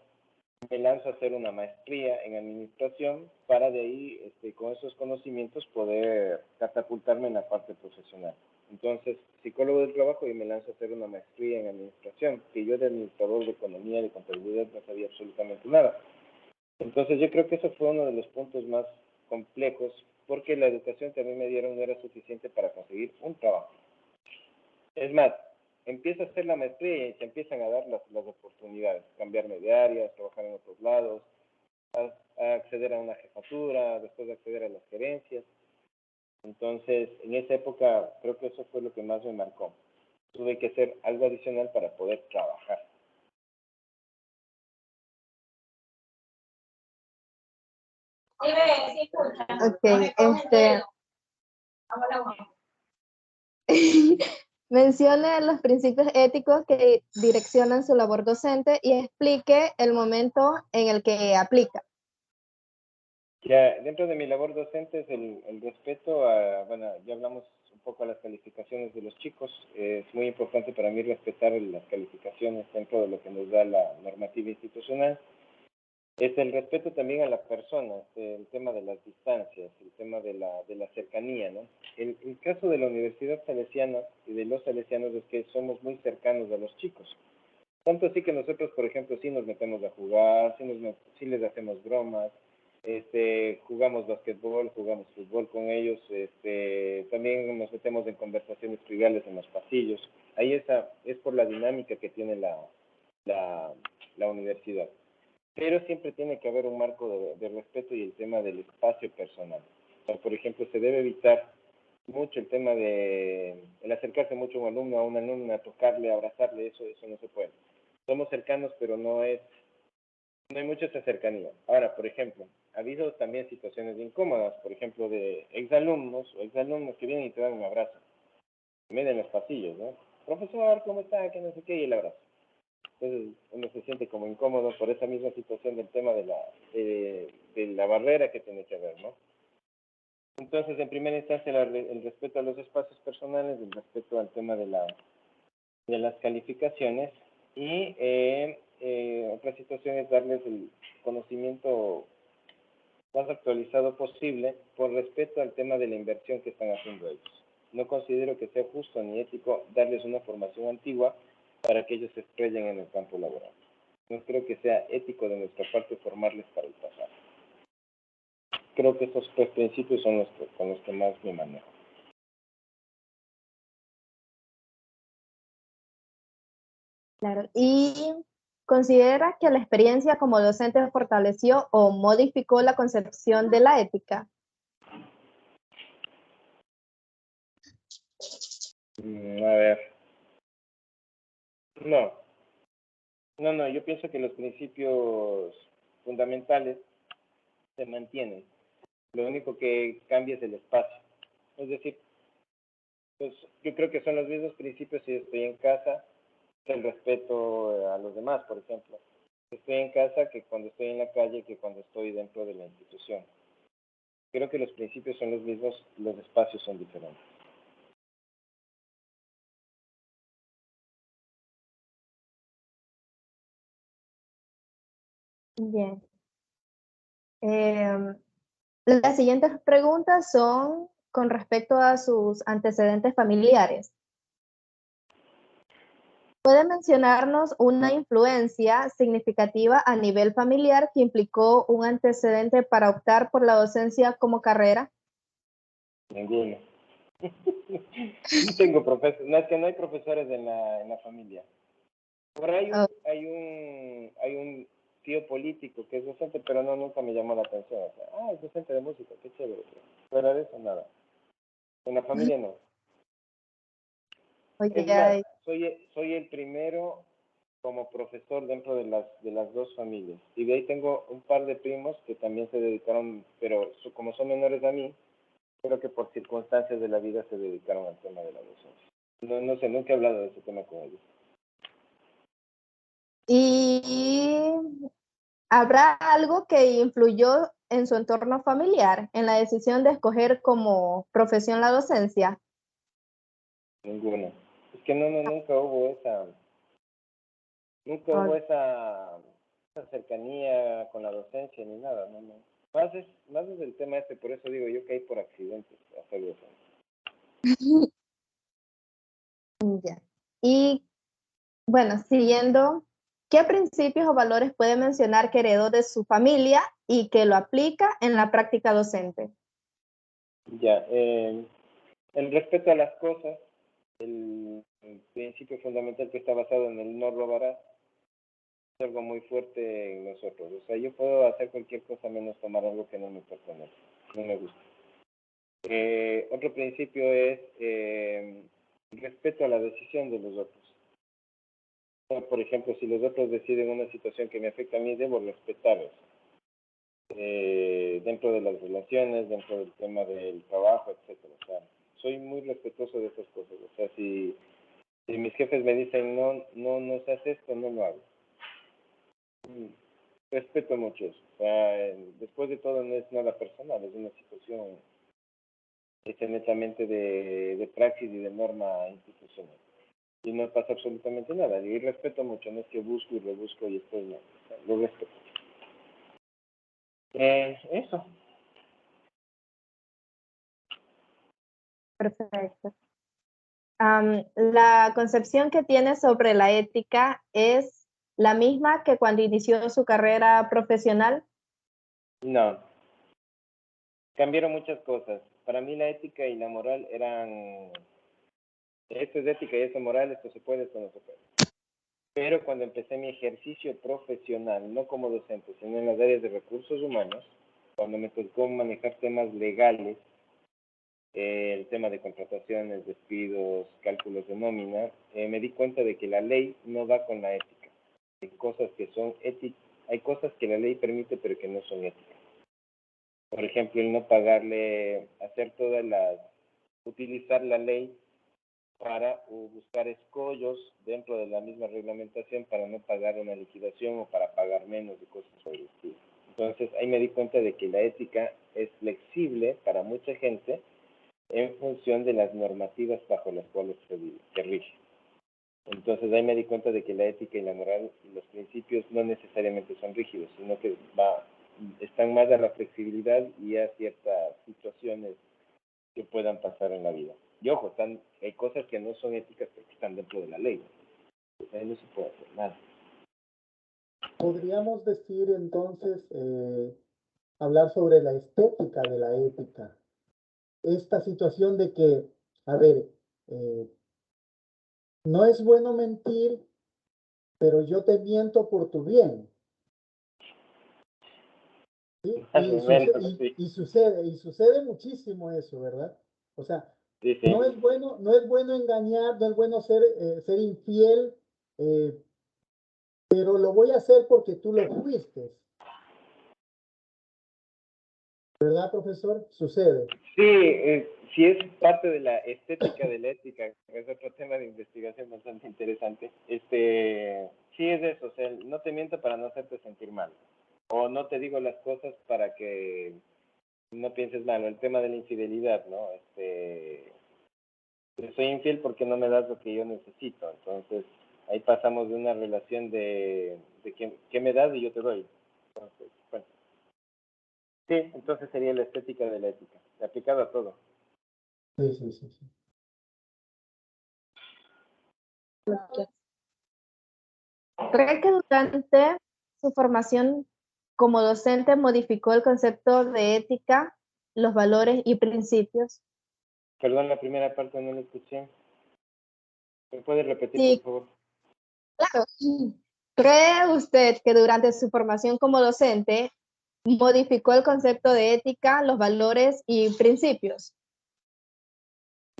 me lanzo a hacer una maestría en administración para de ahí, con esos conocimientos, poder catapultarme en la parte profesional. Entonces, psicólogo del trabajo y me lanzo a hacer una maestría en administración, que yo de administrador de economía, de contabilidad, no sabía absolutamente nada. Entonces, yo creo que eso fue uno de los puntos más complejos, porque la educación que a mí me dieron no era suficiente para conseguir un trabajo. Es más, empiezo a hacer la maestría y se empiezan a dar las oportunidades, cambiarme de áreas, trabajar en otros lados, a acceder a una jefatura, después de acceder a las gerencias. Entonces, en esa época, creo que eso fue lo que más me marcó. Tuve que hacer algo adicional para poder trabajar. Ok, mencione los principios éticos que direccionan su labor docente y explique el momento en el que aplica. Ya, dentro de mi labor docente es el respeto a, bueno, ya hablamos un poco a las calificaciones de los chicos. Es muy importante para mí respetar las calificaciones dentro de lo que nos da la normativa institucional. Es el respeto también a la persona, el tema de las distancias, el tema de la cercanía, ¿no? El caso de la Universidad Salesiana y de los salesianos es que somos muy cercanos a los chicos. Tanto así que nosotros, por ejemplo, sí nos metemos a jugar, sí les hacemos bromas, jugamos basquetbol, jugamos fútbol con ellos, también nos metemos en conversaciones triviales en los pasillos. Ahí es por la dinámica que tiene la universidad. Pero siempre tiene que haber un marco de respeto y el tema del espacio personal. O sea, por ejemplo, se debe evitar mucho el tema de el acercarse mucho a un alumno, a una alumna, tocarle, abrazarle, eso no se puede. Somos cercanos, pero no hay mucha esa cercanía. Ahora, por ejemplo, ha habido también situaciones incómodas, por ejemplo, de exalumnos o exalumnos que vienen y te dan un abrazo. También en los pasillos, ¿no? Profesor, ¿cómo está? Que no sé qué, y el abrazo. Entonces uno se siente como incómodo por esa misma situación del tema de la barrera que tiene que haber, ¿no? Entonces, en primera instancia, el respeto a los espacios personales, el respeto al tema de las calificaciones y otra situación es darles el conocimiento más actualizado posible por respeto al tema de la inversión que están haciendo ellos. No considero que sea justo ni ético darles una formación antigua para que ellos se estrellen en el campo laboral. No creo que sea ético de nuestra parte formarles para el pasado. Creo que estos tres principios son con los que más me manejo. Claro. ¿Y considera que la experiencia como docente fortaleció o modificó la concepción de la ética? A ver. No, yo pienso que los principios fundamentales se mantienen. Lo único que cambia es el espacio. Es decir, pues yo creo que son los mismos principios si estoy en casa, el respeto a los demás, por ejemplo. Estoy en casa que cuando estoy en la calle, que cuando estoy dentro de la institución. Creo que los principios son los mismos, los espacios son diferentes. Bien. Las siguientes preguntas son con respecto a sus antecedentes familiares. ¿Puede mencionarnos una influencia significativa a nivel familiar que implicó un antecedente para optar por la docencia como carrera? Ninguno. No tengo profesores, no es que no hay profesores en la familia. Por ahí Oh, hay un tío político que es docente, pero no, nunca me llamó la atención. O sea, es docente de música, qué chévere. Fuera de eso, nada. En la familia no. Es más, oye, soy el primero como profesor dentro de las dos familias. Y de ahí tengo un par de primos que también se dedicaron, pero como son menores a mí, creo que por circunstancias de la vida se dedicaron al tema de la docencia. No sé, nunca he hablado de ese tema con ellos. ¿Y habrá algo que influyó en su entorno familiar en la decisión de escoger como profesión la docencia? Ninguno. Es que nunca hubo esa cercanía con la docencia ni nada, no. Más es el tema este, por eso digo yo que hay por accidentes hacer docencia. Ya. Y bueno, siguiendo, ¿qué principios o valores puede mencionar que heredó de su familia y que lo aplica en la práctica docente? Ya, el respeto a las cosas, el principio fundamental que está basado en el no robarás, es algo muy fuerte en nosotros. O sea, yo puedo hacer cualquier cosa menos tomar algo que no me pertenece, no me gusta. Otro principio es respeto a la decisión de los otros. Por ejemplo, si los otros deciden una situación que me afecta a mí, debo respetarlos. Dentro de las relaciones, dentro del tema del trabajo, etcétera. O sea, soy muy respetuoso de esas cosas. O sea, si mis jefes me dicen no se hace esto, no lo hago. Respeto mucho eso. O sea, después de todo no es nada personal, es una situación hecha netamente de praxis y de norma institucional. Y no pasa absolutamente nada. Y respeto mucho, no es que busco y rebusco y estoy no. O sea, lo respeto. Eso. Perfecto. ¿La concepción que tiene sobre la ética es la misma que cuando inició su carrera profesional? No. Cambiaron muchas cosas. Para mí la ética y la moral eran... Esto es ética y esto es moral, esto se puede, esto no se puede. Pero cuando empecé mi ejercicio profesional, no como docente, sino en las áreas de recursos humanos, cuando me tocó manejar temas legales, el tema de contrataciones, despidos, cálculos de nómina, me di cuenta de que la ley no va con la ética. Hay cosas que son éticas, hay cosas que la ley permite pero que no son éticas. Por ejemplo, el no pagarle, utilizar la ley para buscar escollos dentro de la misma reglamentación para no pagar una liquidación o para pagar menos de cosas por el estilo. Entonces, ahí me di cuenta de que la ética es flexible para mucha gente en función de las normativas bajo las cuales se rige. Entonces, ahí me di cuenta de que la ética y la moral y los principios no necesariamente son rígidos, sino que están más a la flexibilidad y a ciertas situaciones que puedan pasar en la vida. Y ojo, hay cosas que no son éticas porque están dentro de la ley. Pues ahí no se puede hacer nada. Podríamos decir entonces, hablar sobre la estética de la ética. Esta situación de que, a ver, no es bueno mentir, pero yo te miento por tu bien. ¿Sí? Más o menos, sí. Y sucede muchísimo eso, ¿verdad? O sea, Sí, sí. no es bueno engañar, no es bueno ser infiel, pero lo voy a hacer porque tú lo fuiste. ¿Verdad, profesor? Sucede. Sí, sí es parte de la estética de la ética, es otro tema de investigación bastante interesante. Sí es eso, o sea, no te miento para no hacerte sentir mal, o no te digo las cosas para que no pienses mal, el tema de la infidelidad, ¿no? Soy infiel porque no me das lo que yo necesito, entonces ahí pasamos de una relación de ¿qué me das y yo te doy? Entonces, bueno. Sí, entonces sería la estética de la ética, aplicada a todo. Sí, sí, sí, sí. ¿Cree que durante su formación como docente modificó el concepto de ética, los valores y principios? Perdón, la primera parte no la escuché. ¿Me puede repetir, por Sí, favor? claro. ¿Cree usted que durante su formación como docente modificó el concepto de ética, los valores y principios?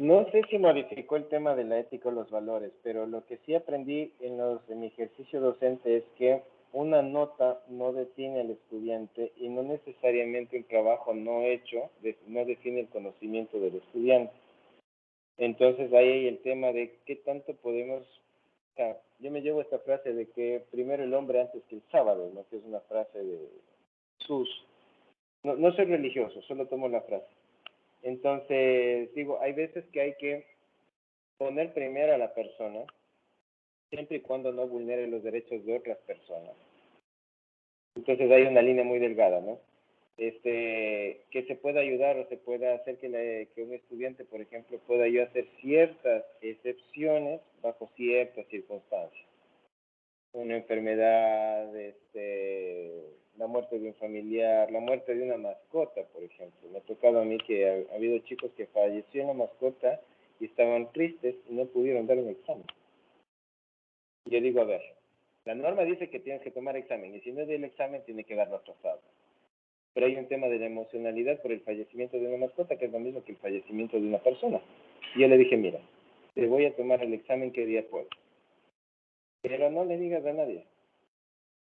No sé si modificó el tema de la ética o los valores, pero lo que sí aprendí en mi ejercicio docente es que una nota no define al estudiante y no necesariamente un trabajo no hecho no define el conocimiento del estudiante. Entonces ahí hay el tema de qué tanto podemos, o sea, yo me llevo esta frase de que primero el hombre antes que el sábado, ¿no? Que es una frase de Jesús. No soy religioso, solo tomo la frase. Entonces, digo, hay veces que hay que poner primero a la persona, siempre y cuando no vulnere los derechos de otras personas. Entonces hay una línea muy delgada, ¿no? Que se pueda ayudar o se pueda hacer que un estudiante, por ejemplo, pueda yo hacer ciertas excepciones bajo ciertas circunstancias. Una enfermedad, la muerte de un familiar, la muerte de una mascota, por ejemplo. Me ha tocado a mí que ha habido chicos que falleció una mascota y estaban tristes y no pudieron dar un examen. Y yo digo, a ver, la norma dice que tienes que tomar examen y si no es el examen tiene que darlo atrasado. Pero hay un tema de la emocionalidad por el fallecimiento de una mascota que es lo mismo que el fallecimiento de una persona. Y yo le dije, mira, te voy a tomar el examen que día puedo. Pero no le digas a nadie,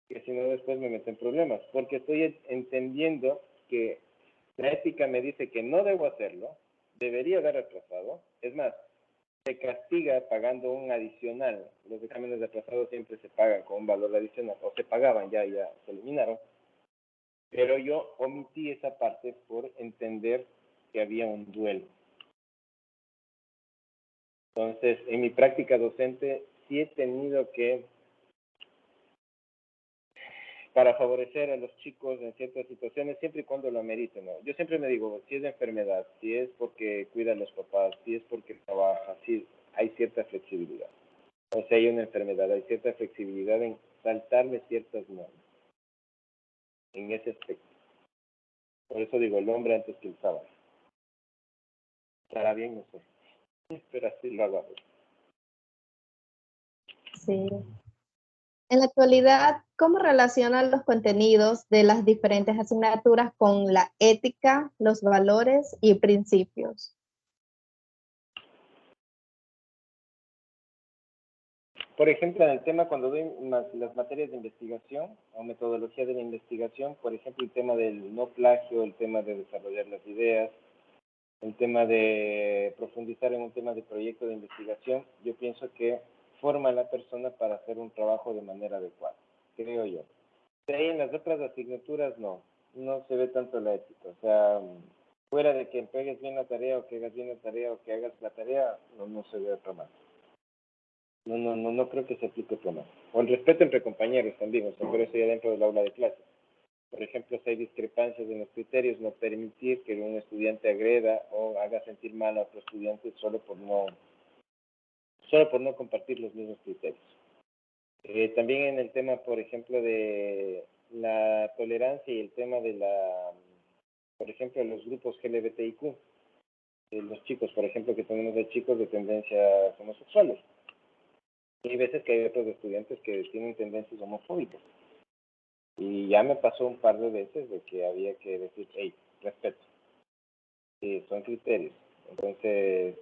que si no después me meten problemas, porque estoy entendiendo que la ética me dice que no debo hacerlo, debería dar atrasado, es más, se castiga pagando un adicional, los exámenes de atrasado siempre se pagan con un valor adicional, o se pagaban, ya se eliminaron, pero yo omití esa parte por entender que había un duelo. Entonces, en mi práctica docente sí he tenido que, para favorecer a los chicos en ciertas situaciones, siempre y cuando lo ameriten, ¿no? Yo siempre me digo, si es de enfermedad, si es porque cuida a los papás, si es porque trabaja, si hay cierta flexibilidad. O sea, hay una enfermedad, hay cierta flexibilidad en saltarme ciertas normas, en ese aspecto. Por eso digo, el hombre antes que el sábado. Estará bien, no sé, pero así lo hago. Sí. En la actualidad, ¿cómo relacionan los contenidos de las diferentes asignaturas con la ética, los valores y principios? Por ejemplo, en el tema cuando doy las materias de investigación o metodología de la investigación, por ejemplo, el tema del no plagio, el tema de desarrollar las ideas, el tema de profundizar en un tema de proyecto de investigación, yo pienso que forma a la persona para hacer un trabajo de manera adecuada, creo yo. De ahí en las otras asignaturas no se ve tanto la ética. O sea, fuera de que pegues bien la tarea o que hagas bien la tarea o que hagas la tarea, no se ve otro más. No creo que se aplique otro más. O el respeto entre compañeros también, o sea, pero eso ya dentro del aula de clase. Por ejemplo, si hay discrepancias en los criterios, no permitir que un estudiante agreda o haga sentir mal a otro estudiante solo por no compartir los mismos criterios. También en el tema, por ejemplo, de la tolerancia y el tema de por ejemplo, los grupos LGBTIQ, los chicos, por ejemplo, que tenemos de chicos de tendencias homosexuales. Y hay veces que hay otros estudiantes que tienen tendencias homofóbicas. Y ya me pasó un par de veces de que había que decir, hey, respeto. Sí, son criterios. Entonces,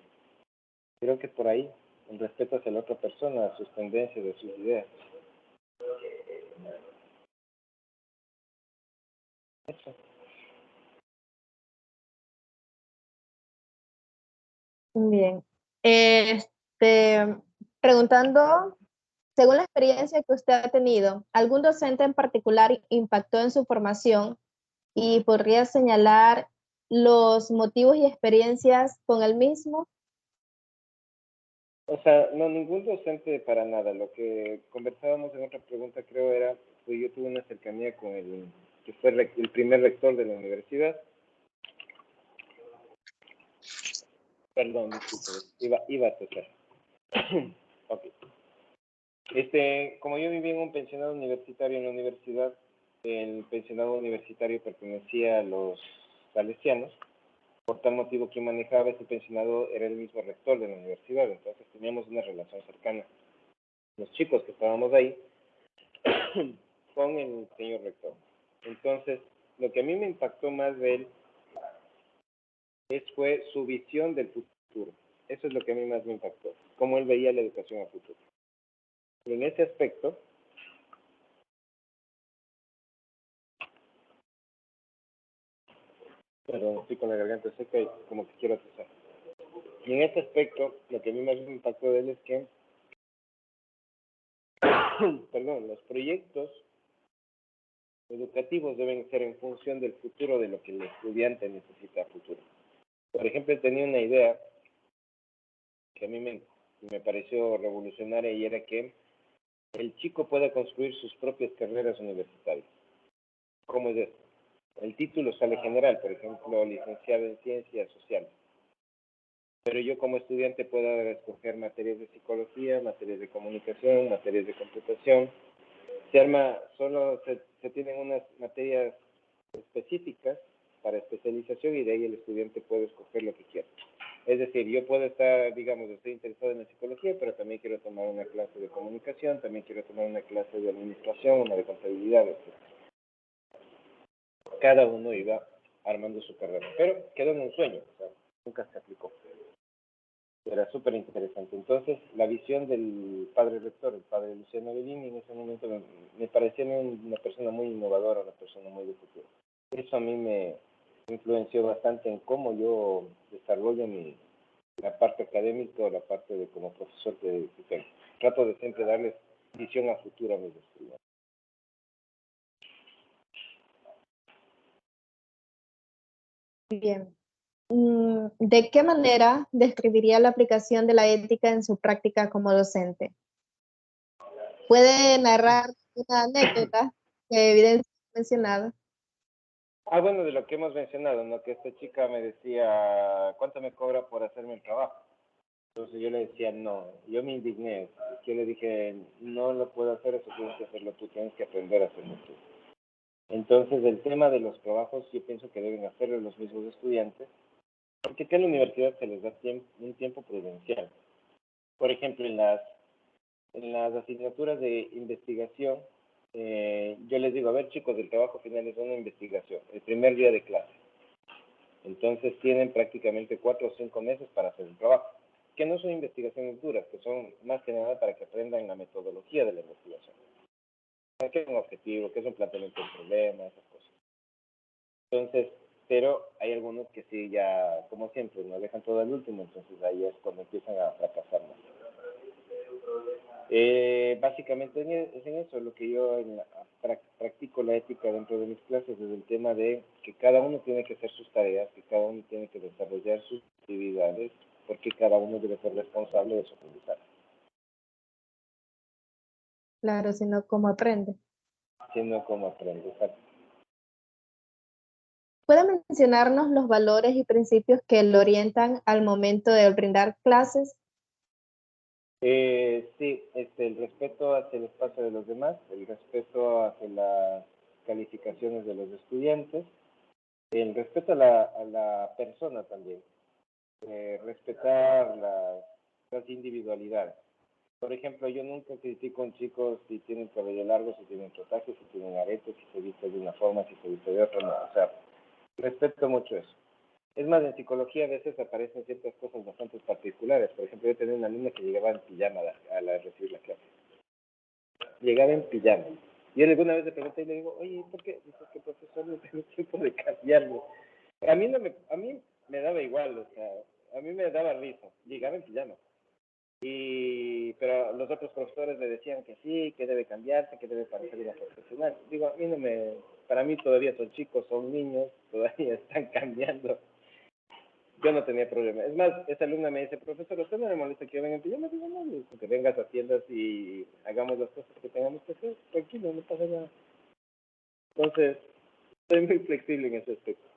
creo que por ahí, el respeto hacia la otra persona, sus tendencias, de sus ideas. Eso. Bien. Preguntando, según la experiencia que usted ha tenido, ¿algún docente en particular impactó en su formación y podría señalar los motivos y experiencias con el mismo? O sea, no, ningún docente para nada. Lo que conversábamos en otra pregunta, creo, era que yo tuve una cercanía con el que fue el primer rector de la universidad. Perdón, disculpe, iba a tocar. Ok. Como yo vivía en un pensionado universitario en la universidad, el pensionado universitario pertenecía a los salesianos. Por tal motivo, quien manejaba ese pensionado era el mismo rector de la universidad. Entonces teníamos una relación cercana. Los chicos que estábamos ahí con el señor rector. Entonces, lo que a mí me impactó más de él fue su visión del futuro. eso es lo que a mí más me impactó, cómo él veía la educación a futuro. Y en ese aspecto, perdón, estoy con la garganta seca y como que quiero tosar. Y en ese aspecto, lo que a mí más me impactó de él es que, perdón, los proyectos educativos deben ser en función del futuro de lo que el estudiante necesita a futuro. Por ejemplo, él tenía una idea que a mí me pareció revolucionaria y era que el chico pueda construir sus propias carreras universitarias. ¿Cómo es esto? El título sale general, por ejemplo, licenciado en Ciencias Sociales. Pero yo como estudiante puedo escoger materias de psicología, materias de comunicación, materias de computación. Se tienen unas materias específicas para especialización y de ahí el estudiante puede escoger lo que quiera. Es decir, yo puedo estar, digamos, estoy interesado en la psicología, pero también quiero tomar una clase de comunicación, también quiero tomar una clase de administración, una de contabilidad, etc. Cada uno iba armando su carrera, pero quedó en un sueño, o sea, nunca se aplicó. Era súper interesante. Entonces, la visión del padre rector, el padre Luciano Bellini, en ese momento me parecía una persona muy innovadora, una persona muy de futuro. Eso a mí me influenció bastante en cómo yo desarrollo la parte académica o la parte de como profesor que tengo. Trato de siempre darles visión a futuro a mis estudiantes. Bien. ¿De qué manera describiría la aplicación de la ética en su práctica como docente? ¿Puede narrar una anécdota que evidencia lo mencionado? Bueno, de lo que hemos mencionado, ¿no? Que esta chica me decía, ¿cuánto me cobra por hacerme el trabajo? Entonces yo le decía, no. Yo me indigné. Yo le dije, no lo puedo hacer, eso tienes que hacerlo tú, tienes que aprender a hacerlo tú. Entonces, el tema de los trabajos, yo pienso que deben hacerlo los mismos estudiantes, porque acá en la universidad se les da un tiempo prudencial. Por ejemplo, en las asignaturas de investigación, yo les digo, a ver chicos, el trabajo final es una investigación, el primer día de clase. Entonces tienen prácticamente 4 o 5 meses para hacer el trabajo, que no son investigaciones duras, que son más que nada para que aprendan la metodología de la investigación. ¿Qué es un objetivo? ¿Qué es un planteamiento del problema? Esas cosas. Entonces, pero hay algunos que sí ya, como siempre, nos dejan todo al último, entonces ahí es cuando empiezan a fracasar más. Básicamente es en eso lo que yo practico la ética dentro de mis clases, es el tema de que cada uno tiene que hacer sus tareas, que cada uno tiene que desarrollar sus actividades, porque cada uno debe ser responsable de su aprendizaje. Claro, sino cómo aprende. Sino como aprende. ¿Puede mencionarnos los valores y principios que lo orientan al momento de brindar clases? Sí, el respeto hacia el espacio de los demás, el respeto hacia las calificaciones de los estudiantes, el respeto a la persona también, respetar las individualidades. Por ejemplo, yo nunca critico a un chico si tienen cabello largo, si tienen tatuajes, si tienen aretes, si se viste de una forma, si se viste de otra, no. O sea, respeto mucho eso. Es más, en psicología a veces aparecen ciertas cosas bastante particulares. Por ejemplo, yo tenía una alumna que llegaba en pijama a recibir la clase. Llegaba en pijama. Y él alguna vez le pregunté y le digo, oye, ¿por qué? Dice que profesor no tengo tiempo de cambiarme. A mí me daba igual, o sea, a mí me daba risa. Llegaba en pijama. Pero los otros profesores le decían que sí, que debe cambiarse, que debe parecer una profesional. Digo, a mí para mí todavía son chicos, son niños, todavía están cambiando. Yo no tenía problema. Es más, esa alumna me dice, profesor, ¿usted no le molesta que yo venga en pijama? Digo, no, que vengas a tiendas y hagamos las cosas que tengamos que hacer. Tranquilo, no pasa nada. Entonces, soy muy flexible en ese aspecto.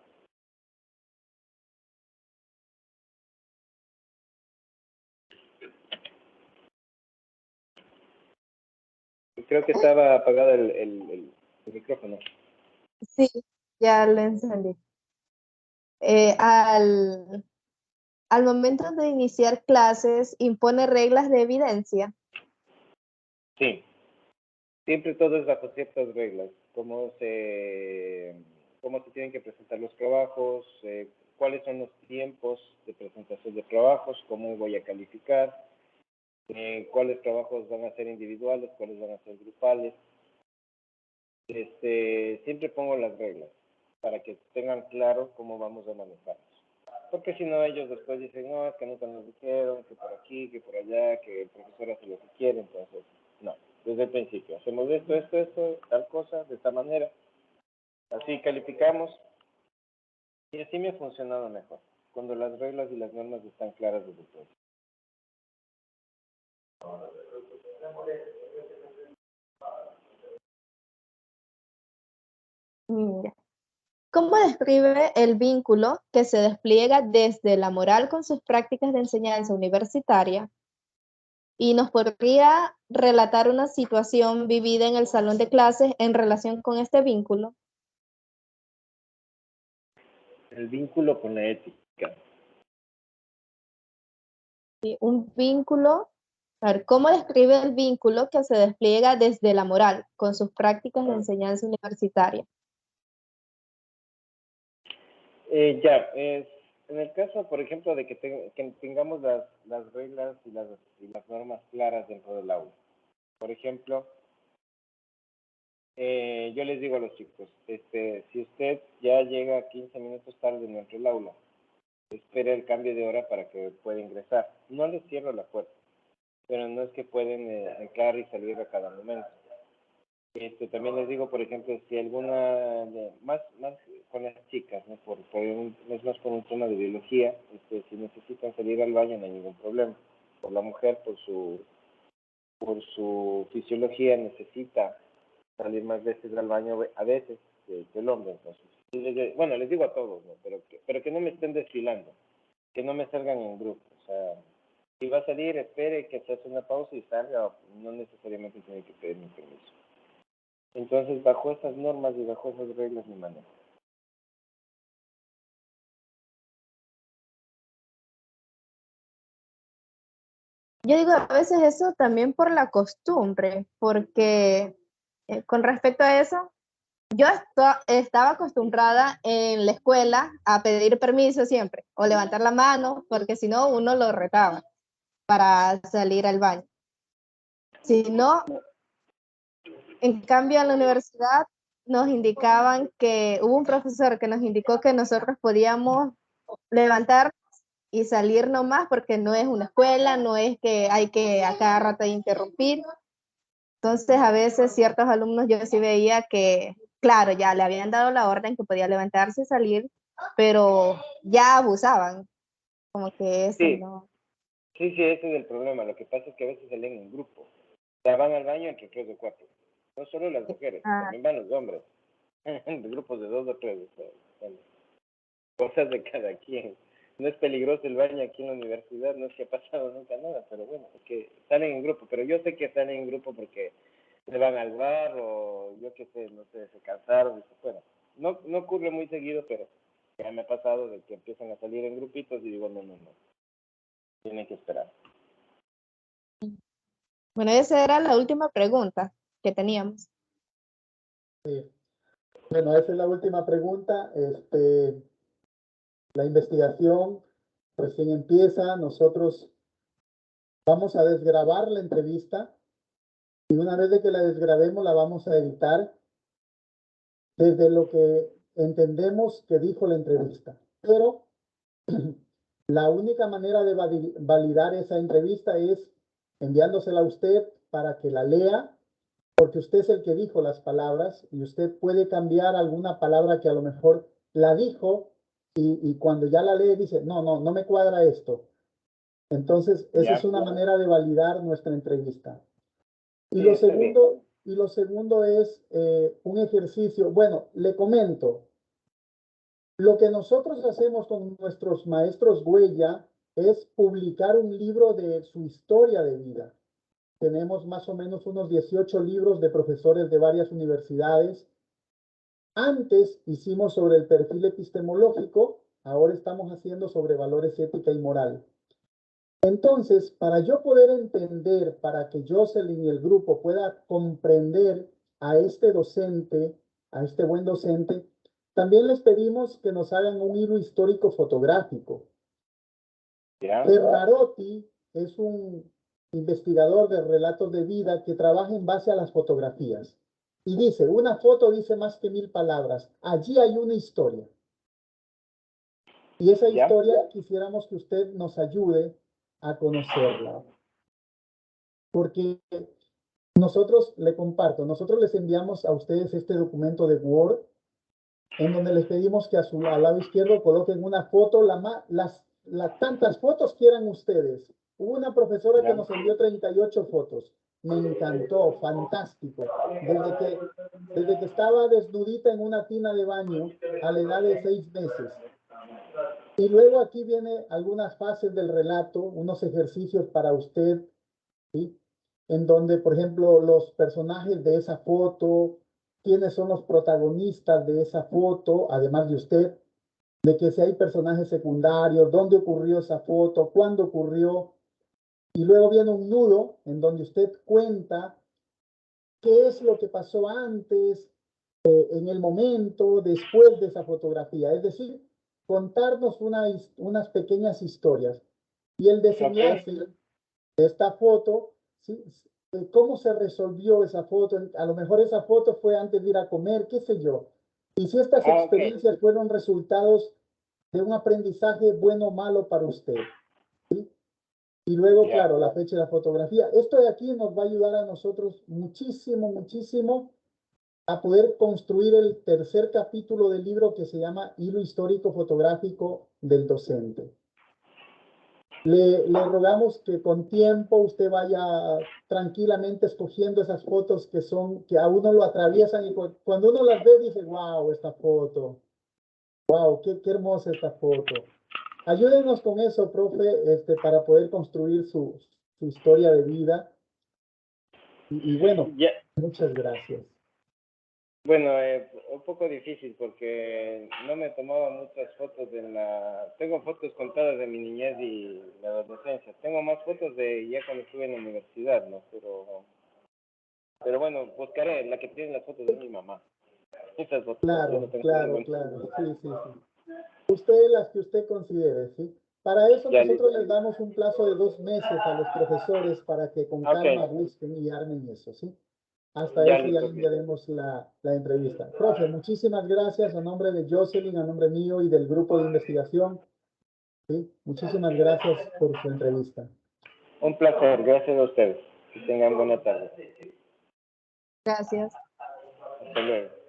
Creo que estaba apagado el micrófono. Sí, ya lo encendí. Al momento de iniciar clases, ¿impone reglas de evidencia? Sí. Siempre todo es bajo ciertas reglas. Cómo se cómo se tienen que presentar los trabajos, cuáles son los tiempos de presentación de trabajos, cómo voy a calificar, cuáles trabajos van a ser individuales, cuáles van a ser grupales. Siempre pongo las reglas para que tengan claro cómo vamos a manejarlos. Porque si no, ellos después dicen, no, es que nunca nos dijeron, que por aquí, que por allá, que el profesor hace lo que quiere. Entonces, no, desde el principio, hacemos esto, tal cosa, de esta manera. Así calificamos y así me ha funcionado mejor, cuando las reglas y las normas están claras desde el principio. Mira, ¿cómo describe el vínculo que se despliega desde la moral con sus prácticas de enseñanza universitaria? Y nos podría relatar una situación vivida en el salón de clases en relación con este vínculo. El vínculo con la ética. ¿Sí? Un vínculo, a ver, ¿cómo describe el vínculo que se despliega desde la moral con sus prácticas de enseñanza universitaria? En el caso, por ejemplo, de que tengamos las reglas y las normas claras dentro del aula. Por ejemplo, yo les digo a los chicos, si usted ya llega 15 minutos tarde dentro del aula, espere el cambio de hora para que pueda ingresar. No les cierro la puerta, pero no es que pueden entrar y salir a cada momento. También les digo, por ejemplo, si alguna, más con las chicas, ¿no? Es más por un tema de biología, si necesitan salir al baño no hay ningún problema. Por la mujer, por su fisiología, necesita salir más veces al baño, a veces, que el hombre. Entonces, bueno, les digo a todos, ¿no? Pero que no me estén desfilando, que no me salgan en grupo. O sea, si va a salir, espere que se hace una pausa y salga, no necesariamente tiene que pedir mi permiso. Entonces, bajo estas normas y bajo esas reglas me manejo. Yo digo a veces eso también por la costumbre, porque con respecto a eso, yo estaba acostumbrada en la escuela a pedir permiso siempre, o levantar la mano, porque si no, uno lo retaba para salir al baño. Si no, en cambio en la universidad nos indicaban que hubo un profesor que nos indicó que nosotros podíamos levantar y salir nomás porque no es una escuela, no es que hay que a cada rato interrumpir. Entonces a veces ciertos alumnos yo sí veía que, claro, ya le habían dado la orden que podía levantarse y salir, pero ya abusaban, como que eso Sí, no. sí, ese es el problema. Lo que pasa es que a veces salen en grupo. O sea, van al baño entre 3 o 4. No solo las mujeres, también van los hombres. En grupos de 2 o 3. O sea, bueno, cosas de cada quien. No es peligroso el baño aquí en la universidad, no es que ha pasado nunca nada, pero bueno, es que salen en grupo. Pero yo sé que salen en grupo porque se van al bar o yo qué sé, no sé, se cansaron. Bueno, no ocurre muy seguido, pero ya me ha pasado de que empiezan a salir en grupitos y digo, no. Tienen que esperar. Bueno, esa era la última pregunta que teníamos. Sí. Bueno, esa es la última pregunta. La investigación recién empieza. Nosotros vamos a desgrabar la entrevista y una vez de que la desgrabemos la vamos a editar desde lo que entendemos que dijo la entrevista. Pero la única manera de validar esa entrevista es enviándosela a usted para que la lea, porque usted es el que dijo las palabras y usted puede cambiar alguna palabra que a lo mejor la dijo y cuando ya la lee dice, no me cuadra esto. Entonces, esa es una manera de validar nuestra entrevista. Y lo segundo es un ejercicio. Bueno, le comento. Lo que nosotros hacemos con nuestros maestros huella es publicar un libro de su historia de vida. Tenemos más o menos unos 18 libros de profesores de varias universidades. Antes hicimos sobre el perfil epistemológico, ahora estamos haciendo sobre valores ética y moral. Entonces, para yo poder entender, para que Jocelyn y el grupo pueda comprender a este docente, a este buen docente, También les pedimos que nos hagan un hilo histórico fotográfico. Ya. Ferrarotti es un investigador de relatos de vida que trabaja en base a las fotografías. Y dice, una foto dice más que 1000 palabras. Allí hay una historia. Y esa Ya. historia quisiéramos que usted nos ayude a conocerla. Porque nosotros, le comparto, nosotros les enviamos a ustedes este documento de Word en donde les pedimos que al lado izquierdo coloquen una foto, tantas fotos quieran ustedes. Hubo una profesora que nos envió 38 fotos. Me encantó, fantástico. Desde que estaba desnudita en una tina de baño a la edad de 6 meses. Y luego aquí viene algunas fases del relato, unos ejercicios para usted, ¿sí? En donde, por ejemplo, los personajes de esa foto, quiénes son los protagonistas de esa foto, además de usted, de que si hay personajes secundarios, dónde ocurrió esa foto, cuándo ocurrió, y luego viene un nudo en donde usted cuenta qué es lo que pasó antes, en el momento, después de esa fotografía, es decir, contarnos unas pequeñas historias. Y el desenlace de esta foto, ¿sí? ¿Cómo se resolvió esa foto? A lo mejor esa foto fue antes de ir a comer, qué sé yo. Y si estas experiencias fueron resultados de un aprendizaje bueno o malo para usted. ¿Sí? Y luego, claro, la fecha de la fotografía. Esto de aquí nos va a ayudar a nosotros muchísimo, muchísimo a poder construir el tercer capítulo del libro que se llama Hilo Histórico Fotográfico del Docente. Le rogamos que con tiempo usted vaya tranquilamente escogiendo esas fotos que a uno lo atraviesan y cuando uno las ve dice, wow, esta foto, wow, qué hermosa esta foto. Ayúdenos con eso, profe, para poder construir su historia de vida. Y bueno, muchas gracias. Bueno, un poco difícil porque no me tomaba muchas fotos Tengo fotos contadas de mi niñez y la adolescencia. Tengo más fotos de ya cuando estuve en la universidad, ¿no? Pero bueno, buscaré la que tiene las fotos de mi mamá. Esas fotos. Claro, claro. Sí. Usted las que usted considere, ¿sí? Para eso nosotros les damos un plazo de 2 meses a los profesores para que con calma busquen y armen eso, ¿sí? Hasta eso ya le enviaremos la entrevista. Profe, muchísimas gracias a nombre de Jocelyn, a nombre mío y del grupo de investigación. ¿Sí? Muchísimas gracias por su entrevista. Un placer, gracias a ustedes. Que tengan buena tarde. Gracias. Hasta luego.